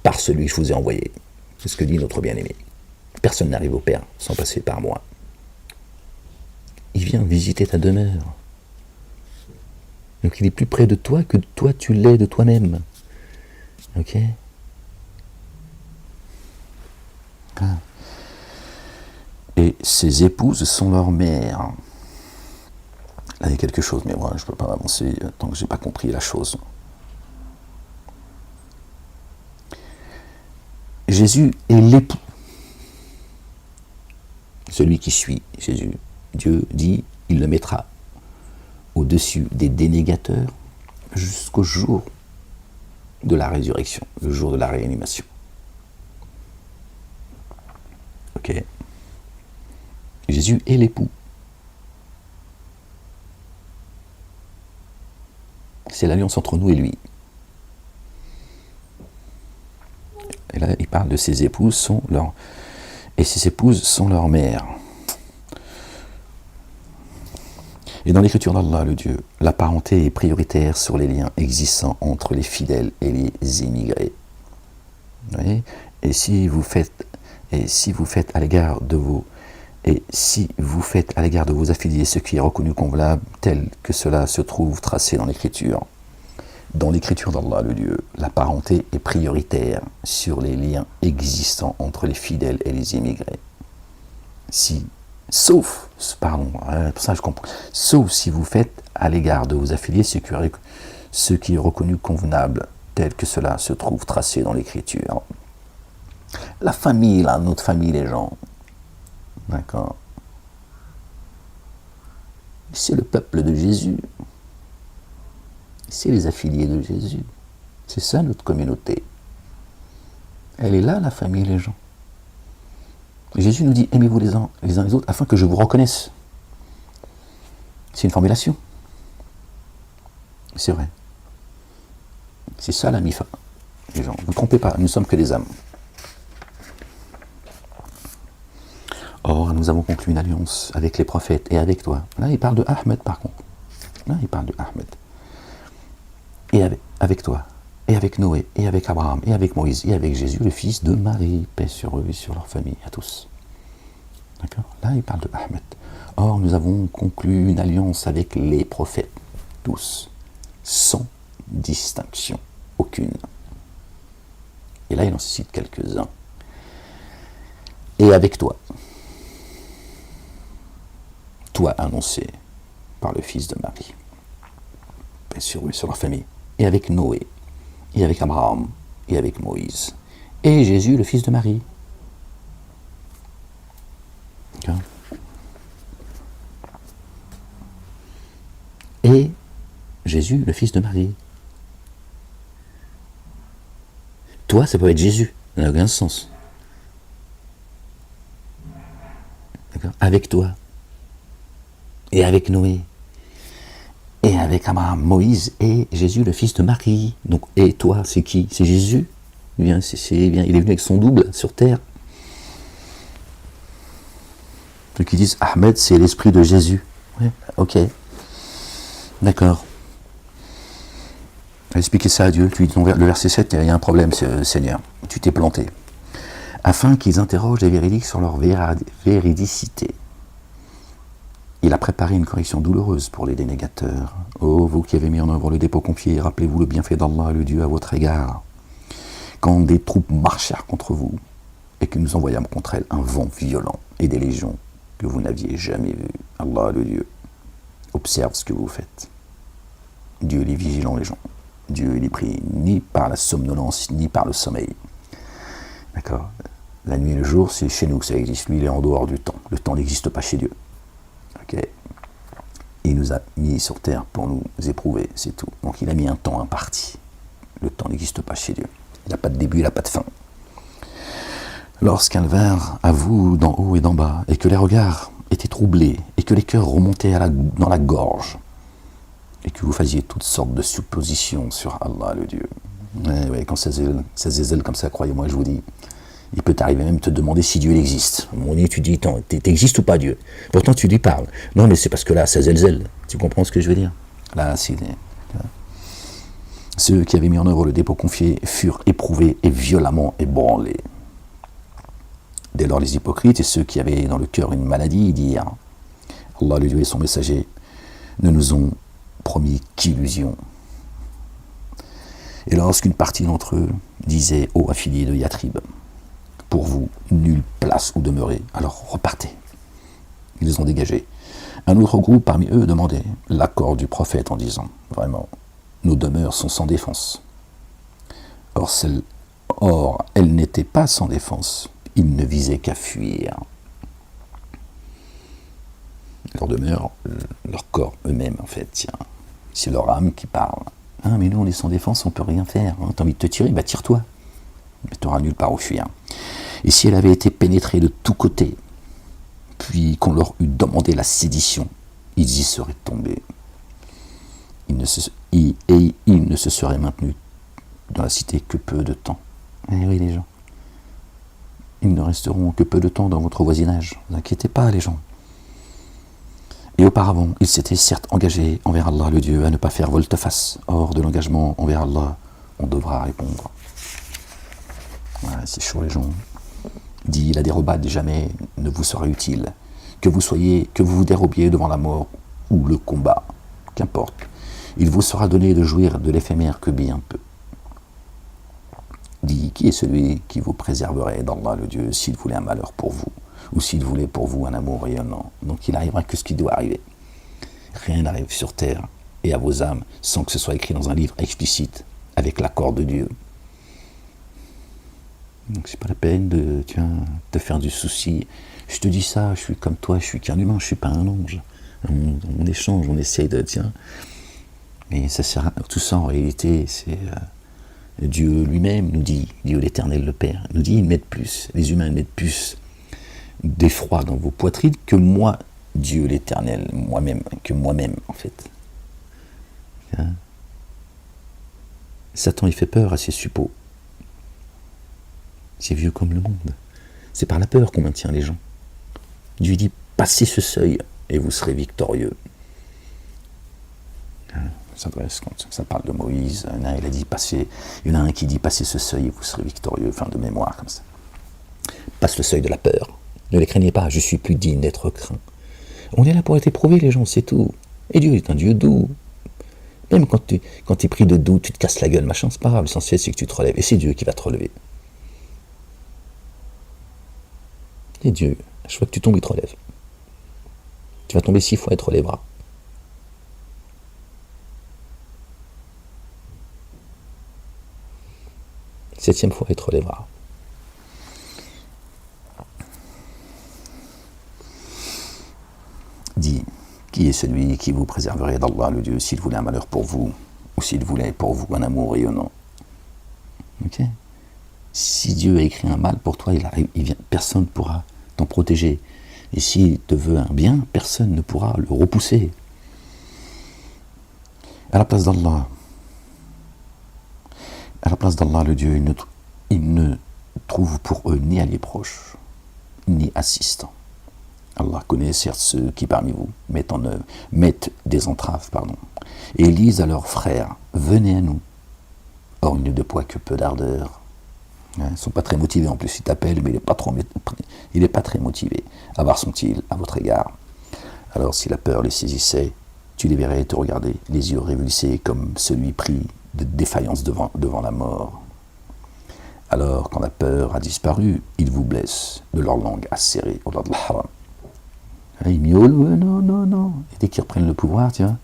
par celui que je vous ai envoyé. C'est ce que dit notre bien-aimé. Personne n'arrive au Père sans passer par moi. Il vient visiter ta demeure. Donc il est plus près de toi que toi tu l'es de toi-même. Ok? Ah. Et ses épouses sont leurs mères. Là, il y a quelque chose, mais moi, je ne peux pas avancer tant que je n'ai pas compris la chose. Jésus est l'époux. Celui qui suit Jésus. Dieu dit, il le mettra au-dessus des dénégateurs jusqu'au jour de la résurrection, le jour de la réanimation. Ok? Jésus est l'époux. C'est l'alliance entre nous et lui. Et là, il parle de ses épouses et ses épouses sont leurs mères. Et dans l'écriture d'Allah, le Dieu, la parenté est prioritaire sur les liens existants entre les fidèles et les émigrés. Vous voyez? Et si vous faites à l'égard de vos affiliés ce qui est reconnu convenable, tel que cela se trouve tracé dans l'écriture d'Allah, le Dieu, la parenté est prioritaire sur les liens existants entre les fidèles et les immigrés. Sauf si vous faites à l'égard de vos affiliés ce qui est reconnu convenable, tel que cela se trouve tracé dans l'écriture. La famille, là, notre famille, les gens. D'accord. C'est le peuple de Jésus. C'est les affiliés de Jésus. C'est ça notre communauté. Elle est là, la famille, les gens. Jésus nous dit, aimez-vous les uns les autres afin que je vous reconnaisse. C'est une formulation. C'est vrai. C'est ça la mifa. Les gens, ne vous trompez pas, nous ne sommes que des âmes. Or, nous avons conclu une alliance avec les prophètes et avec toi. Là, il parle de Ahmed, par contre. Là, il parle de Ahmed. Et avec toi, et avec Noé, et avec Abraham, et avec Moïse, et avec Jésus, le fils de Marie. Paix sur eux et sur leur famille, à tous. D'accord? Là, il parle de Ahmed. Or, nous avons conclu une alliance avec les prophètes, tous, sans distinction aucune. Et là, il en cite quelques-uns. Et avec toi, toi annoncé par le fils de Marie, paix sur eux et sur leur famille, et avec Noé, et avec Abraham, et avec Moïse, et Jésus, le fils de Marie. D'accord? Et Jésus, le fils de Marie. Toi, ça peut être Jésus, ça n'a aucun sens. D'accord? Avec toi, et avec Noé, et avec Abraham, Moïse, et Jésus, le fils de Marie. Donc, et toi, c'est qui? C'est Jésus. Il est venu avec son double sur terre. Ceux qui disent Ahmed, c'est l'esprit de Jésus. Ouais, ok. D'accord. Expliquer ça à Dieu. Tu dis le verset 7, il y a un problème, Seigneur. Tu t'es planté. Afin qu'ils interrogent les véridiques sur leur véridicité. Il a préparé une correction douloureuse pour les dénégateurs. Ô vous qui avez mis en œuvre le dépôt confié, rappelez-vous le bienfait d'Allah, le Dieu, à votre égard. Quand des troupes marchèrent contre vous, et que nous envoyâmes contre elles un vent violent et des légions que vous n'aviez jamais vues. Allah, le Dieu, observe ce que vous faites. Dieu, il est vigilant, les gens. Dieu, il est pris ni par la somnolence, ni par le sommeil. D'accord? La nuit et le jour, c'est chez nous que ça existe. Lui, il est en dehors du temps. Le temps n'existe pas chez Dieu. Ok? Il nous a mis sur terre pour nous éprouver, c'est tout. Donc il a mis un temps imparti. Le temps n'existe pas chez Dieu. Il n'a pas de début, il n'a pas de fin. Lorsqu'elles vinrent à vous d'en haut et d'en bas, et que les regards étaient troublés, et que les cœurs remontaient dans la gorge, et que vous faisiez toutes sortes de suppositions sur Allah, le Dieu. Ouais, quand ça zèle comme ça, croyez-moi, je vous dis, il peut t'arriver même de te demander si Dieu existe. À un moment donné, tu dis, t'existes ou pas Dieu? Pourtant, tu lui parles. Non, mais c'est parce que là, ça zèle. Tu comprends ce que je veux dire? Là, c'est... Ceux qui avaient mis en œuvre le dépôt confié furent éprouvés et violemment ébranlés. Dès lors, les hypocrites et ceux qui avaient dans le cœur une maladie dirent « Allah, le Dieu et son messager, ne nous ont promis qu'illusion. » Et lorsqu'une partie d'entre eux disait « Ô affiliés de Yatrib, pour vous, nulle place où demeurer, alors repartez. » Ils les ont dégagés. Un autre groupe parmi eux demandait l'accord du prophète en disant « Vraiment, nos demeures sont sans défense. » Or, elles n'étaient pas sans défense. Ils ne visaient qu'à fuir. Leur demeure, leur corps eux-mêmes, en fait, tiens, c'est leur âme qui parle. Ah, mais nous, on est sans défense, on peut rien faire. Hein. T'as envie de te tirer, bah tire-toi. Mais t'auras nulle part où fuir. Et si elle avait été pénétrée de tous côtés, puis qu'on leur eût demandé la sédition, ils y seraient tombés. Ils ne se seraient maintenus dans la cité que peu de temps. Eh oui, les gens. Ils ne resteront que peu de temps dans votre voisinage. Ne vous inquiétez pas, les gens. Et auparavant, ils s'étaient certes engagés envers Allah, le Dieu, à ne pas faire volte-face. Or, de l'engagement envers Allah, on devra répondre. Ouais, c'est chaud, les gens. Dit, la dérobade jamais ne vous sera utile. Que vous vous dérobiez devant la mort ou le combat, qu'importe. Il vous sera donné de jouir de l'éphémère que bien peu. Dit, qui est celui qui vous préserverait d'Allah le Dieu s'il voulait un malheur pour vous, ou s'il voulait pour vous un amour rayonnant. Donc il n'arrivera que ce qui doit arriver. Rien n'arrive sur terre et à vos âmes sans que ce soit écrit dans un livre explicite avec l'accord de Dieu. Donc c'est pas la peine de te faire du souci. Je te dis ça, je suis comme toi, je suis qu'un humain, je suis pas un ange. On échange, on essaye de mais ça sert à tout ça en réalité, c'est Dieu lui-même nous dit, Dieu l'Éternel le Père, nous dit, ils mettent plus, les humains mettent plus d'effroi dans vos poitrines que moi, Dieu l'Éternel, moi-même, que moi-même en fait. Hein? Satan, il fait peur à ses suppôts. C'est vieux comme le monde. C'est par la peur qu'on maintient les gens. Dieu dit, passez ce seuil et vous serez victorieux. Ça parle de Moïse, il a dit passez, il y en a un qui dit passez ce seuil et vous serez victorieux, enfin de mémoire comme ça. Passe le seuil de la peur. Ne les craignez pas, je suis plus digne d'être craint. On est là pour être éprouvés les gens, c'est tout. Et Dieu est un Dieu doux. Même quand tu es pris de doute, tu te casses la gueule, machin, c'est pas grave, l'essentiel c'est que tu te relèves. Et c'est Dieu qui va te relever. Et Dieu, chaque fois que tu tombes, il te relève. Tu vas tomber 6 fois et te relèvera. Septième fois, il te relèvera. Dis, qui est celui qui vous préserverait d'Allah, le Dieu, s'il voulait un malheur pour vous, ou s'il voulait pour vous un amour rayonnant. Ok ? Si Dieu a écrit un mal pour toi, personne ne pourra t'en protéger. Et s'il te veut un bien, personne ne pourra le repousser. À la place d'Allah, le Dieu, il ne trouve pour eux ni alliés proches, ni assistants. Allah connaît certes ceux qui parmi vous mettent des entraves, et disent à leurs frères, venez à nous. Or, ils ne déploient que peu d'ardeur. Ils ne sont pas très motivés en plus, ils t'appellent, mais il n'est pas très motivé. Avare sont-ils à votre égard? Alors, si la peur les saisissait, tu les verrais te regarder, les yeux révulsés comme celui pris de défaillance devant la mort. Alors, quand la peur a disparu, ils vous blessent de leur langue acérée au lord de l'haram. Ils miaulent, non. Et dès qu'ils reprennent le pouvoir, ils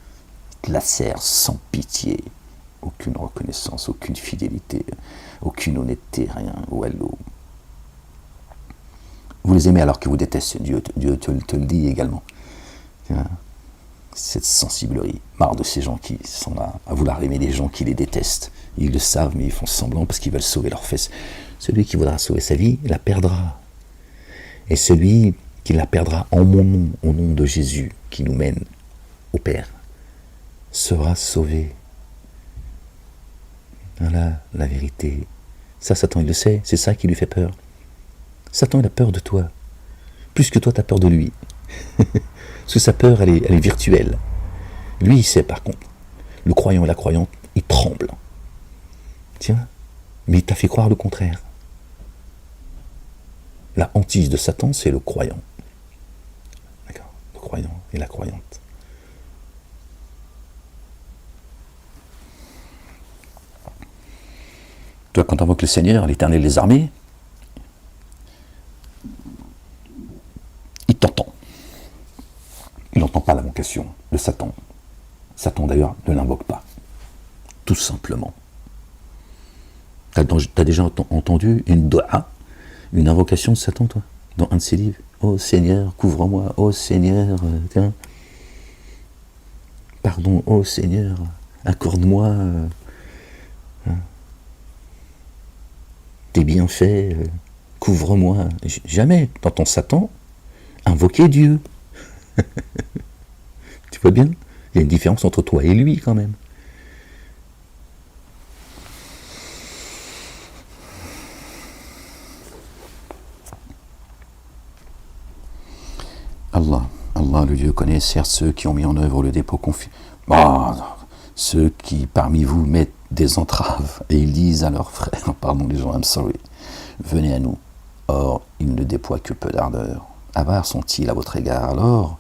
te lacèrent sans pitié. Aucune reconnaissance, aucune fidélité, aucune honnêteté, rien. Wallo. Vous les aimez alors que vous détestez. Dieu te le dit également. Cette sensiblerie. Marre de ces gens qui sont là à vouloir aimer les gens qui les détestent. Ils le savent, mais ils font semblant parce qu'ils veulent sauver leurs fesses. Celui qui voudra sauver sa vie, la perdra. Et celui qui la perdra en mon nom, au nom de Jésus, qui nous mène au Père, sera sauvé. Voilà la vérité. Ça, Satan, il le sait, c'est ça qui lui fait peur. Satan, il a peur de toi. Plus que toi, tu as peur de lui. Parce que sa peur, elle est virtuelle. Lui, il sait par contre. Le croyant et la croyante, ils tremblent. Tiens, mais il t'a fait croire le contraire. La hantise de Satan, c'est le croyant. D'accord ? Le croyant et la croyante. Toi, quand tu invoques le Seigneur, l'Éternel des armées, il t'entend. Il n'entend pas l'invocation de Satan. Satan, d'ailleurs, ne l'invoque pas. Tout simplement. Tu as déjà entendu une doua, une invocation de Satan, toi, dans un de ses livres? Oh Seigneur, couvre-moi. Oh Seigneur, tiens. Pardon, oh Seigneur, accorde-moi tes bienfaits, couvre-moi. Jamais, t'entends Satan invoquer Dieu. Tu vois bien? Il y a une différence entre toi et lui quand même. Allah, le Dieu, connaît certes ceux qui ont mis en œuvre le dépôt confié. Ceux qui parmi vous mettent des entraves et ils disent à leurs frères, pardon les gens, I'm sorry, venez à nous. Or, ils ne déploient que peu d'ardeur. Avares sont-ils à votre égard? Alors,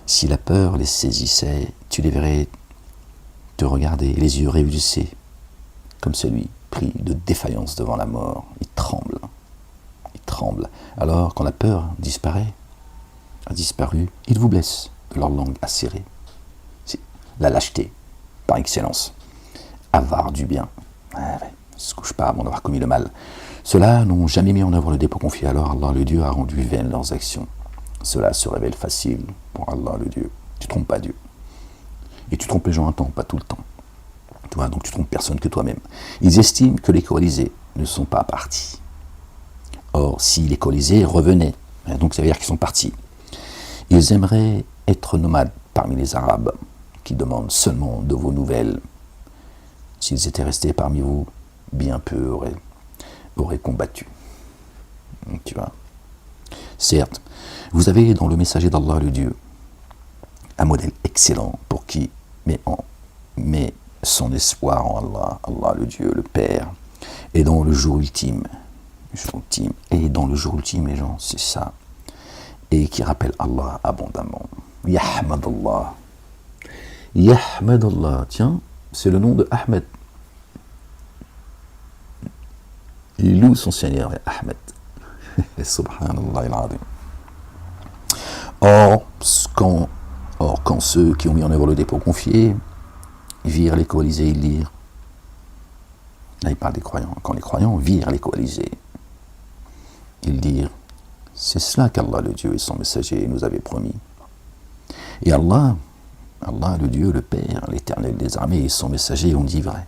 si la peur les saisissait, tu les verrais te regarder, les yeux révulsés, comme celui pris de défaillance devant la mort. Il tremble. Alors, quand la peur a disparu, ils vous blessent de leur langue acérée. C'est la lâcheté, par excellence. Avare du bien. Ils ne se couchent pas avant d'avoir commis le mal. Ceux-là n'ont jamais mis en œuvre le dépôt confié. Alors Allah, le Dieu, a rendu vaines leurs actions. Cela se révèle facile pour Allah, le Dieu. Tu ne trompes pas Dieu. Et tu trompes les gens un temps, pas tout le temps. Tu vois, donc tu trompes personne que toi-même. Ils estiment que les coalisés ne sont pas partis. Or, si les coalisés revenaient, donc ça veut dire qu'ils sont partis, ils aimeraient être nomades parmi les Arabes, qui demandent seulement de vos nouvelles. S'ils étaient restés parmi vous, bien peu auraient combattu. Tu vois. Certes, vous avez dans le messager d'Allah le Dieu un modèle excellent pour qui met son espoir en Allah, Allah le Dieu, le Père, et dans le jour ultime, et dans le jour ultime, les gens, c'est ça, et qui rappelle Allah abondamment. Yahmadallah. Yahmadallah, tiens, c'est le nom de Ahmed. Il loue son Seigneur, Ahmed. Subhanallah al-Azim. Or, quand ceux qui ont mis en œuvre le dépôt confié virent les coalisés, ils dirent, là il parle des croyants, quand les croyants virent les coalisés, ils dirent, c'est cela qu'Allah le Dieu et son messager nous avaient promis. Et Allah le Dieu, le Père, l'Éternel des armées et son messager ont dit vrai.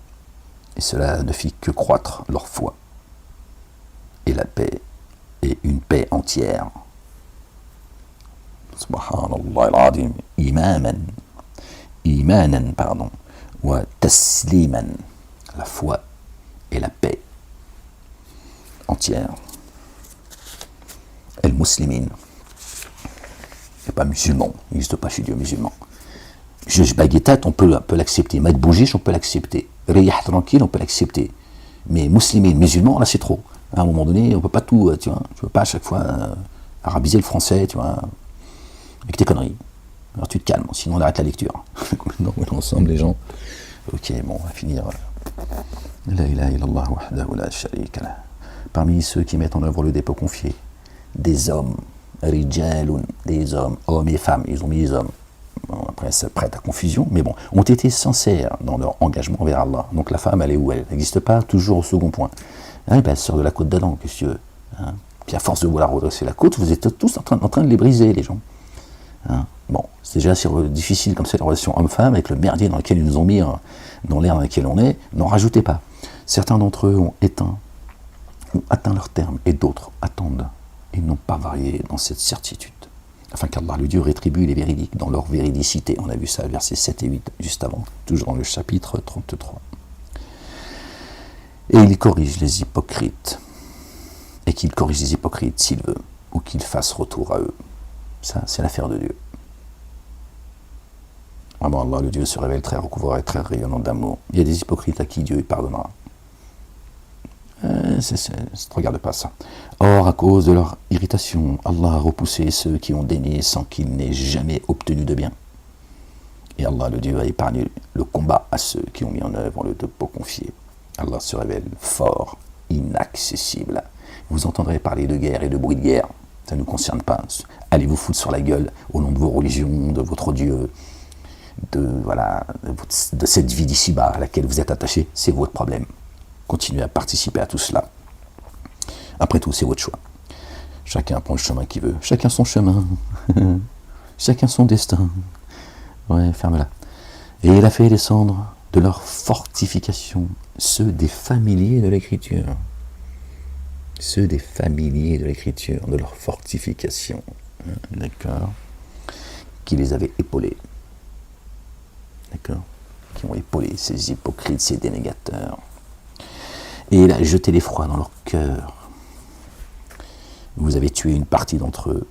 Et cela ne fit que croître leur foi. Et la paix, et une paix entière. Subhanallah al-Azim. Imanan, wa tasliman. La foi et la paix entière. El-Muslimin. Et pas musulman, il n'existe pas chez Dieu musulman. Juge baguettat, on peut l'accepter. Maître bougiche, on peut l'accepter. Riyah tranquille, on peut l'accepter. Mais musulman, musulman, là c'est trop. À un moment donné, on ne peut pas tout, tu vois. Tu ne peux pas à chaque fois arabiser le français, tu vois, avec tes conneries. Alors tu te calmes, sinon on arrête la lecture. Non, ensemble les gens. Ok, bon, on va finir. La ilaha illallah wahdahu la sharika lah. Parmi ceux qui mettent en œuvre le dépôt confié, des hommes, rijalun, des hommes et femmes, ils ont mis les hommes. Bon, après, ça prête à confusion, mais bon, ont été sincères dans leur engagement vers Allah. Donc la femme, elle est où elle n'existe pas, toujours au second point. Hein, ben, elle sort de la côte d'Adam, qu'est-ce que tu veux, hein. Puis à force de vouloir redresser la côte, vous êtes tous en train de les briser, les gens. Hein. Bon, c'est déjà assez difficile comme c'est la relation homme-femme, avec le merdier dans lequel ils nous ont mis, dans l'air dans lequel on est, n'en rajoutez pas. Certains d'entre eux ont atteint leur terme, et d'autres attendent. Ils n'ont pas varié dans cette certitude, afin qu'Allah le Dieu rétribue les véridiques dans leur véridicité. On a vu ça, versets 7 et 8, juste avant, toujours dans le chapitre 33. Et il corrige les hypocrites, et qu'il corrige les hypocrites s'il veut, ou qu'il fasse retour à eux. Ça, c'est l'affaire de Dieu. Vraiment, Allah le Dieu se révèle très recouvrant et très rayonnant d'amour. Il y a des hypocrites à qui Dieu pardonnera. Ne regarde pas ça. Or, à cause de leur irritation, Allah a repoussé ceux qui ont daigné sans qu'ils n'aient jamais obtenu de bien. Et Allah, le Dieu, a épargné le combat à ceux qui ont mis en œuvre le dépôt confié. Allah se révèle fort, inaccessible. Vous entendrez parler de guerre et de bruit de guerre. Ça ne nous concerne pas. Allez vous foutre sur la gueule au nom de vos religions, de votre Dieu, de cette vie d'ici-bas à laquelle vous êtes attaché. C'est votre problème. Continuez à participer à tout cela. Après tout, c'est votre choix. Chacun prend le chemin qu'il veut. Chacun son chemin. Chacun son destin. Ouais, ferme-la. Et il a fait descendre de leurs fortifications ceux des familiers de l'écriture. Ceux des familiers de l'écriture, de leurs fortifications. D'accord. Qui les avaient épaulés. D'accord. Qui ont épaulé ces hypocrites, ces dénégateurs. Et il a jeté l'effroi dans leur cœur. Vous avez tué une partie d'entre eux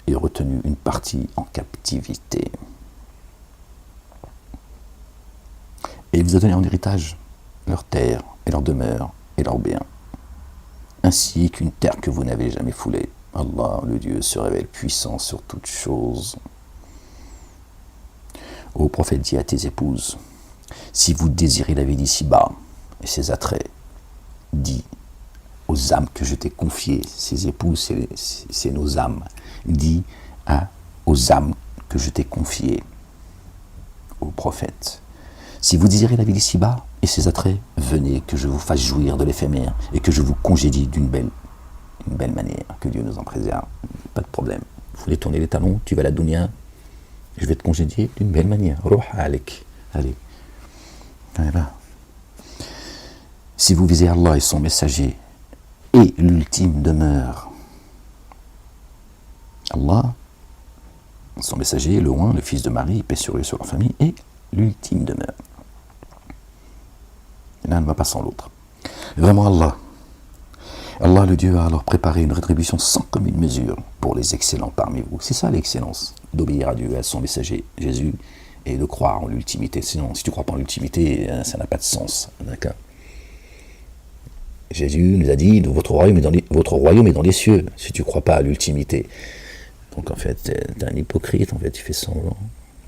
et retenu une partie en captivité. Et il vous a donné en héritage leur terre et leur demeure et leurs biens, ainsi qu'une terre que vous n'avez jamais foulée. Allah, le Dieu, se révèle puissant sur toutes choses. Ô prophète, dis à tes épouses, si vous désirez la vie d'ici-bas et ses attraits, dis aux âmes que je t'ai confiées, ces épouses, c'est nos âmes, dis aux âmes que je t'ai confiées, ô prophète, si vous désirez la vie d'ici-bas et ses attraits, venez que je vous fasse jouir de l'éphémère et que je vous congédie d'une belle manière, que Dieu nous en préserve. Pas de problème. Vous voulez tourner les talons, tu vas à la dunya, je vais te congédier d'une belle manière. Ruh alik. Allez. Voilà. Si vous visez Allah et son messager et l'ultime demeure, Allah, son messager, le oint, le fils de Marie, paix sur eux, sur leur famille, et l'ultime demeure. L'un ne va pas sans l'autre. Vraiment Allah le Dieu a alors préparé une rétribution sans commune mesure pour les excellents parmi vous. C'est ça l'excellence, d'obéir à Dieu, à son messager, Jésus, et de croire en l'ultimité. Sinon, si tu ne crois pas en l'ultimité, ça n'a pas de sens. D'accord ? Jésus nous a dit, votre royaume est dans les cieux, si tu ne crois pas à l'ultimité. Donc en fait, tu es un hypocrite, en fait, tu fais semblant.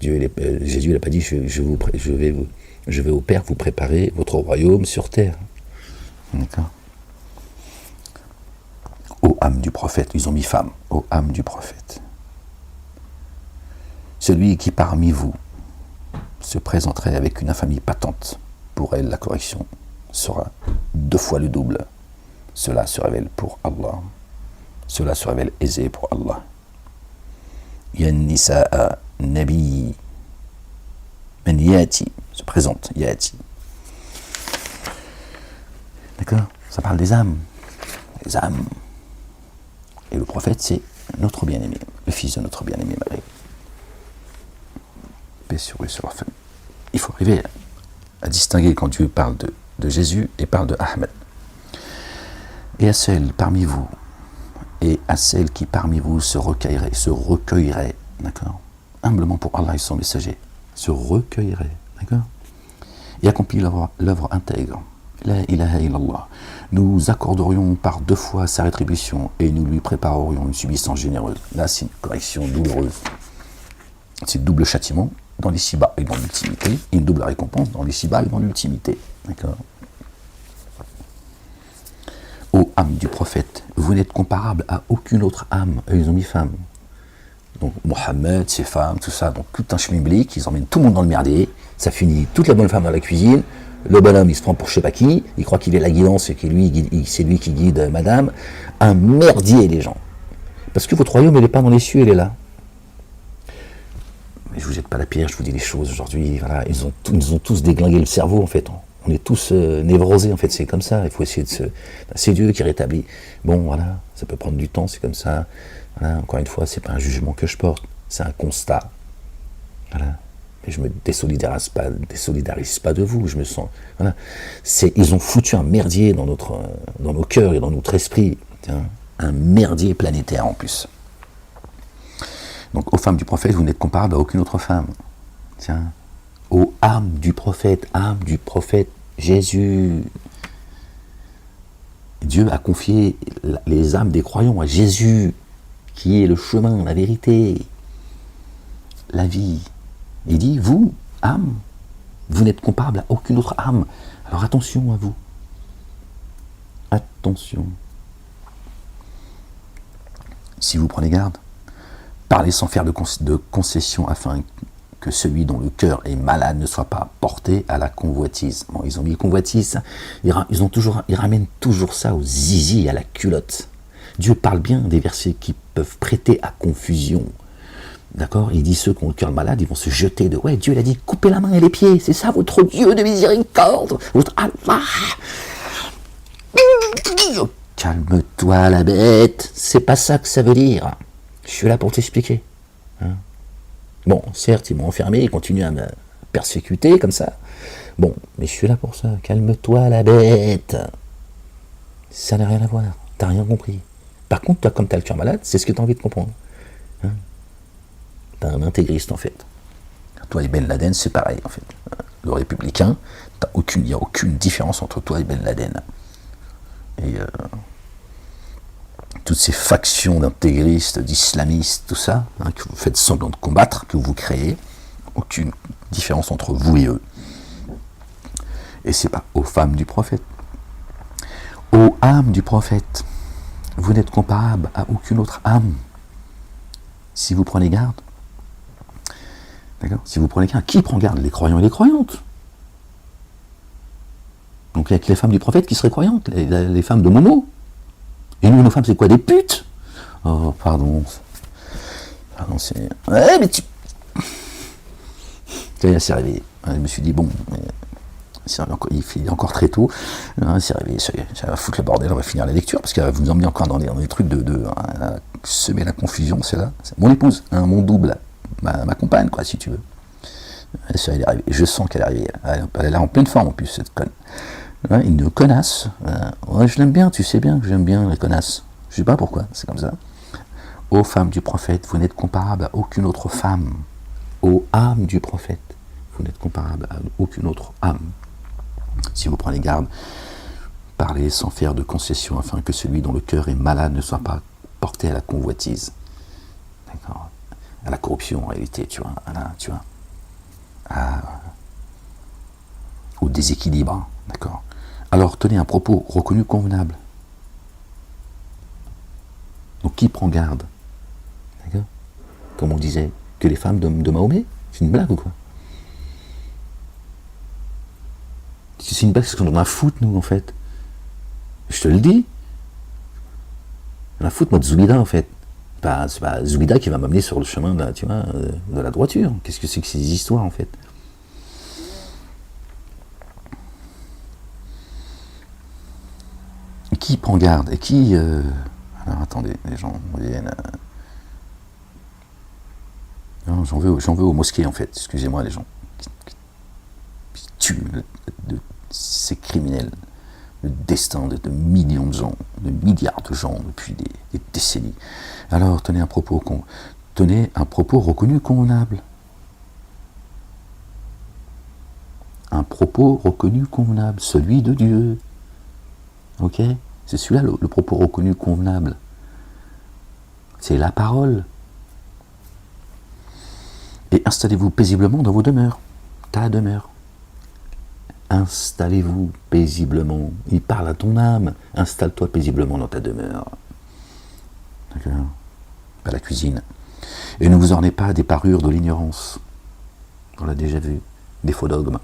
Jésus n'a pas dit, je vais au Père vous préparer votre royaume sur terre. D'accord ? Ô âme du prophète, ils ont mis femme, ô âme du prophète. Celui qui parmi vous se présenterait avec une infamie patente, pour elle la correction sera 2 fois le double. Cela se révèle pour Allah. Cela se révèle aisé pour Allah. Ya nisa'a nabi man yati, se présente, yati. D'accord ? Ça parle des âmes. Les âmes. Et le prophète, c'est notre bien-aimé, le fils de notre bien-aimé Marie. Paix sur eux, sur leur famille. Il faut arriver à distinguer quand Dieu parle de Jésus et parle de Ahmed. Et à celles parmi vous, et à celles qui parmi vous se recueilleraient, d'accord, humblement pour Allah et son messager, se recueilleraient, d'accord, et accomplir l'œuvre intègre. La ilaha illallah. Nous accorderions par 2 fois sa rétribution et nous lui préparerions une subissance généreuse. Là, c'est une correction douloureuse. C'est double châtiment dans les ci-bas et dans l'ultimité, et une double récompense dans les ci-bas et dans l'ultimité. D'accord ? Ô âme du prophète, vous n'êtes comparable à aucune autre âme. Eux, ils ont mis femme. Donc, Mohammed, ses femmes, tout ça, donc tout un schmilblick, ils emmènent tout le monde dans le merdier, ça finit toute la bonne femme dans la cuisine, le bonhomme, il se prend pour je sais pas qui, il croit qu'il est la guidance et que c'est lui qui guide madame. Un merdier, les gens. Parce que votre royaume, il n'est pas dans les cieux, il est là. Mais je vous jette pas la pierre, je vous dis les choses aujourd'hui. Voilà, ils ont tous déglingué le cerveau, en fait. On est tous névrosés, en fait, c'est comme ça. Il faut essayer de se... C'est Dieu qui rétablit. Bon, voilà, ça peut prendre du temps, c'est comme ça. Voilà, encore une fois, c'est pas un jugement que je porte, c'est un constat. Voilà. Et je me désolidarise pas de vous, je me sens... Voilà. Ils ont foutu un merdier dans nos cœurs et dans notre esprit. Tiens, un merdier planétaire en plus. Donc, aux femmes du prophète, vous n'êtes comparable à aucune autre femme. Tiens, aux âmes du prophète Jésus. Dieu a confié les âmes des croyants à Jésus, qui est le chemin, la vérité, la vie. Il dit, vous, âme, vous n'êtes comparable à aucune autre âme. Alors attention à vous. Attention. Si vous prenez garde, parlez sans faire de concession afin que celui dont le cœur est malade ne soit pas porté à la convoitise. Bon, ils ont mis convoitise, ils ramènent toujours ça au zizi, à la culotte. Dieu parle bien des versets qui peuvent prêter à confusion. D'accord ? Il dit ceux qui ont le cœur malade, ils vont se jeter de... Ouais, Dieu l'a dit, coupez la main et les pieds, c'est ça votre Dieu de miséricorde, votre Allah. Calme-toi la bête, c'est pas ça que ça veut dire. Je suis là pour t'expliquer. Hein ? Bon, certes, ils m'ont enfermé, ils continuent à me persécuter comme ça. Bon, mais je suis là pour ça. Calme-toi la bête. Ça n'a rien à voir, t'as rien compris. Par contre, toi, comme t'as le cœur malade, c'est ce que t'as envie de comprendre. Hein ? T'es un intégriste en fait. Toi et Ben Laden, c'est pareil en fait. Le républicain, il n'y a aucune différence entre toi et Ben Laden. Et toutes ces factions d'intégristes, d'islamistes, tout ça, hein, que vous faites semblant de combattre, que vous créez, aucune différence entre vous et eux. Et c'est pas aux femmes du prophète. Aux âmes du prophète, vous n'êtes comparable à aucune autre âme. Si vous prenez garde, d'accord ? Si vous prenez garde, qui prend garde ? Les croyants et les croyantes. Donc il y a que les femmes du prophète qui seraient croyantes, les femmes de Momo. Et nous, nos femmes, c'est quoi, des putes ? Oh, pardon. Pardon, c'est... Ouais, mais tu... Ça y est, c'est réveillé. Je me suis dit, bon, Il est encore très tôt. Hein, c'est arrivé, ça va foutre le bordel, on va finir la lecture, parce qu'elle va vous emmener encore dans des trucs semer la confusion, c'est là. C'est mon épouse, hein, mon double, ma compagne, quoi, si tu veux. Elle est arrivée. Je sens qu'elle est arrivée. Elle est là en pleine forme, en plus, cette conne. Hein, une connasse. Ouais, je l'aime bien, tu sais bien que j'aime bien les connasses. Je sais pas pourquoi, c'est comme ça. Ô femmes du prophète, vous n'êtes comparable à aucune autre femme. Ô âme du prophète, vous n'êtes comparable à aucune autre âme. Si vous prenez garde, parlez sans faire de concession, afin que celui dont le cœur est malade ne soit pas porté à la convoitise. D'accord, à la corruption en réalité, tu vois, au déséquilibre, d'accord. Alors tenez un propos reconnu convenable. Donc qui prend garde, d'accord, comme on disait, que les femmes de Mahomet, c'est une blague ou quoi? C'est une blague, c'est qu'on en a foutre, nous, en fait. Je te le dis. On a foutre, moi, de Zoubida, en fait. C'est pas Zoubida qui va m'amener sur le chemin de la droiture. Qu'est-ce que c'est que ces histoires, en fait? Et qui prend garde? Et qui... Alors, attendez, les gens viennent... Non, j'en veux aux mosquées, en fait. Excusez-moi, les gens. Qui tuent ces criminels. Le destin de millions de gens, de milliards de gens depuis des décennies. Alors, tenez un propos reconnu convenable. Un propos reconnu convenable, celui de Dieu. Ok? C'est celui-là le propos reconnu convenable. C'est la parole. Et installez-vous paisiblement dans vos demeures. Ta demeure. Installez-vous paisiblement. Il parle à ton âme. Installe-toi paisiblement dans ta demeure. D'accord? Pas la cuisine. Et ne vous ornez pas des parures de l'ignorance. On l'a déjà vu. Des faux dogmes.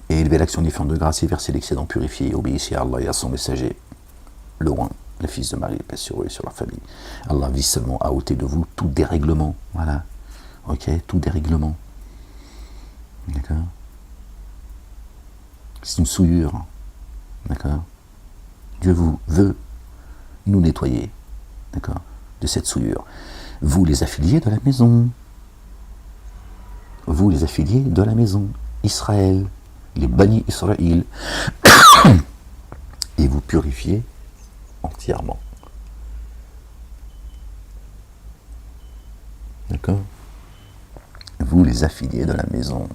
Et élevez l'action différente de grâce et versez l'excédent purifié. Obéissez à Allah et à son messager. Le roi, le fils de Marie, paix sur eux et sur leur famille. Allah vise seulement à ôter de vous tout dérèglement. Voilà. Ok? Tout dérèglement. D'accord? C'est une souillure, d'accord? Dieu veut nous nettoyer, d'accord, de cette souillure. Vous les affiliés de la maison, Israël, les Bani Israël, et vous purifiez entièrement. D'accord? Vous les affiliés de la maison.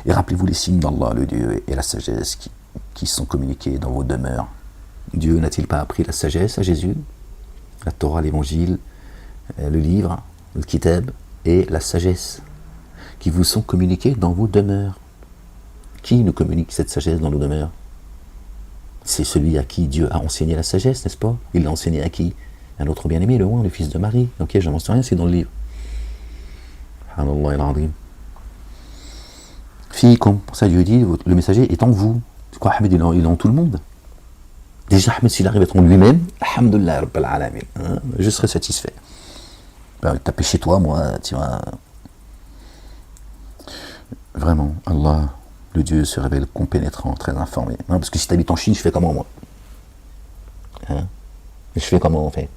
Et rappelez-vous les signes d'Allah, le Dieu, et la sagesse qui sont communiqués dans vos demeures. Dieu n'a-t-il pas appris la sagesse à Jésus? La Torah, l'évangile, le livre, le kitab, et la sagesse qui vous sont communiqués dans vos demeures. Qui nous communique cette sagesse dans nos demeures? C'est celui à qui Dieu a enseigné la sagesse, n'est-ce pas? Il l'a enseigné à qui? Un autre bien-aimé, le roi, le fils de Marie. Ok, j'en sais rien, c'est dans le livre. Subhanallah al-Azim. Fiikum, pour ça Dieu dit, le messager est en vous. C'est quoi, Ahmed, il est en tout le monde. Déjà, Ahmed, s'il arrive à être en lui-même, alhamdoulilah, rabbil alamin, hein, je serai satisfait. Ben, taper chez toi, moi, tu vois. Vraiment, Allah, le Dieu se révèle compénétrant, très informé. Hein, parce que si tu habites en Chine, je fais comment, moi? Hein? Je fais comment, en fait?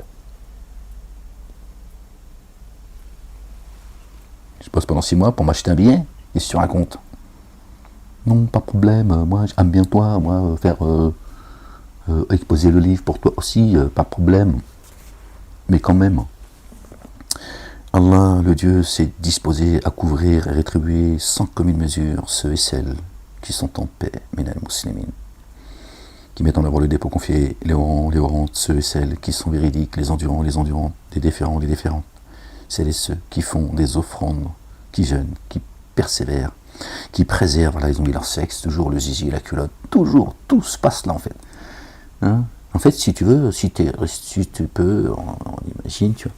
Je pose pendant 6 mois pour m'acheter un billet, et sur un compte. Non, pas de problème, moi j'aime bien toi, moi faire exposer le livre pour toi aussi, pas de problème. Mais quand même, Allah, le Dieu, s'est disposé à couvrir et rétribuer sans commune mesure ceux et celles qui sont en paix, minal muslimin, qui mettent en œuvre le dépôt confié, les orantes, ceux et celles qui sont véridiques, les endurants, les déférents, les déférentes, celles et ceux qui font des offrandes, qui jeûnent, qui persévèrent, qui préservent, voilà, ils ont mis leur sexe, toujours le zizi et la culotte, toujours, tout se passe là en fait. Hein? En fait, si tu veux, si tu peux, on imagine, tu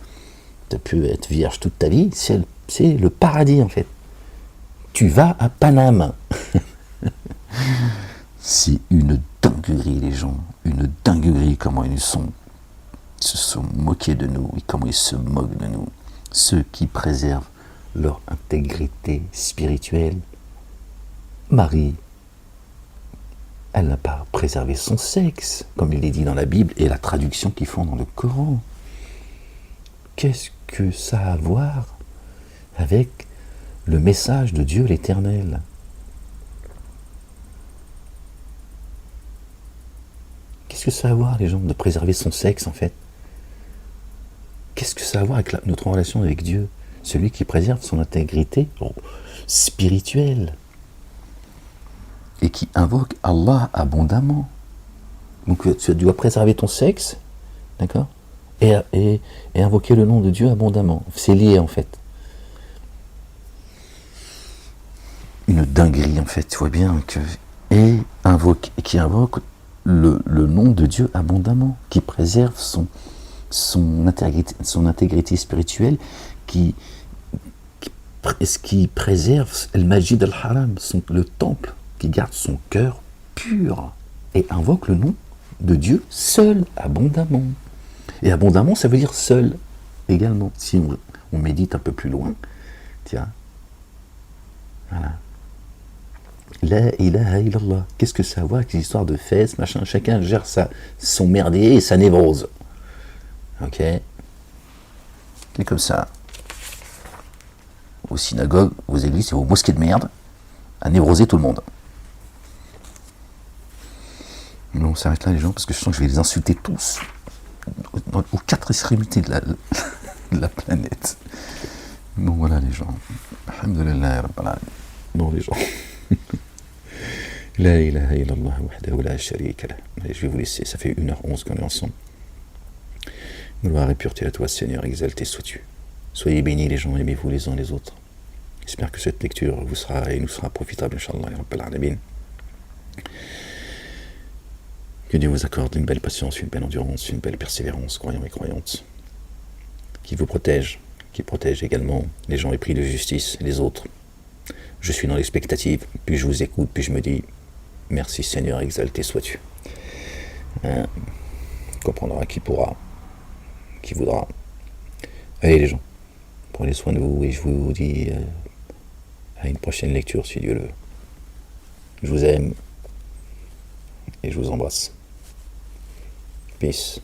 as pu être vierge toute ta vie, c'est le paradis en fait. Tu vas à Paname. C'est une dinguerie les gens, une dinguerie comment ils se sont moqués de nous et comment ils se moquent de nous. Ceux qui préservent leur intégrité spirituelle. Marie, Elle n'a pas préservé son sexe, comme il est dit dans la Bible et la traduction qu'ils font dans le Coran. Qu'est-ce que ça a à voir avec le message de Dieu l'Éternel? Qu'est-ce que ça a à voir, les gens, de préserver son sexe, en fait? Qu'est-ce que ça a à voir avec notre relation avec Dieu? Celui qui préserve son intégrité spirituelle et qui invoque Allah abondamment. Donc tu dois préserver ton sexe, d'accord, et invoquer le nom de Dieu abondamment. C'est lié, en fait. Une dinguerie, en fait, tu vois bien que... Et qui invoque le nom de Dieu abondamment, qui préserve son intégrité spirituelle, qui préserve el Majid al-Haram, le temple, qui garde son cœur pur, et invoque le nom de Dieu seul, abondamment. Et abondamment, ça veut dire seul, également. Si on médite un peu plus loin, tiens, voilà. La ilaha illallah. Qu'est-ce que ça a à voir avec les histoires de fesses, machin? Chacun gère son merdier et sa névrose. Ok? C'est comme ça. Aux synagogues, aux églises et aux mosquées de merde, à névroser tout le monde. Non, on s'arrête là, les gens, parce que je sens que je vais les insulter tous, aux quatre extrémités de la planète. Bon, voilà, les gens. Alhamdulillah, Rabbil alamin. Bon, les gens. La ilaha illallah wahdahu la sharika lah. Je vais vous laisser, ça fait 1h11 qu'on est ensemble. Gloire et pureté à toi, Seigneur, exalté sois-tu. Soyez bénis, les gens, aimez-vous les uns les autres. J'espère que cette lecture vous sera et nous sera profitable, Inch'Allah, Rabbil alamin. Que Dieu vous accorde une belle patience, une belle endurance, une belle persévérance, croyants et croyantes. Qu'il vous protège, qu'il protège également les gens épris de justice et les autres. Je suis dans l'expectative, puis je vous écoute, puis je me dis, merci Seigneur, exalté sois-tu. Comprendra qui pourra, qui voudra. Allez les gens, prenez soin de vous et je vous dis à une prochaine lecture si Dieu le veut. Je vous aime et je vous embrasse. Peace.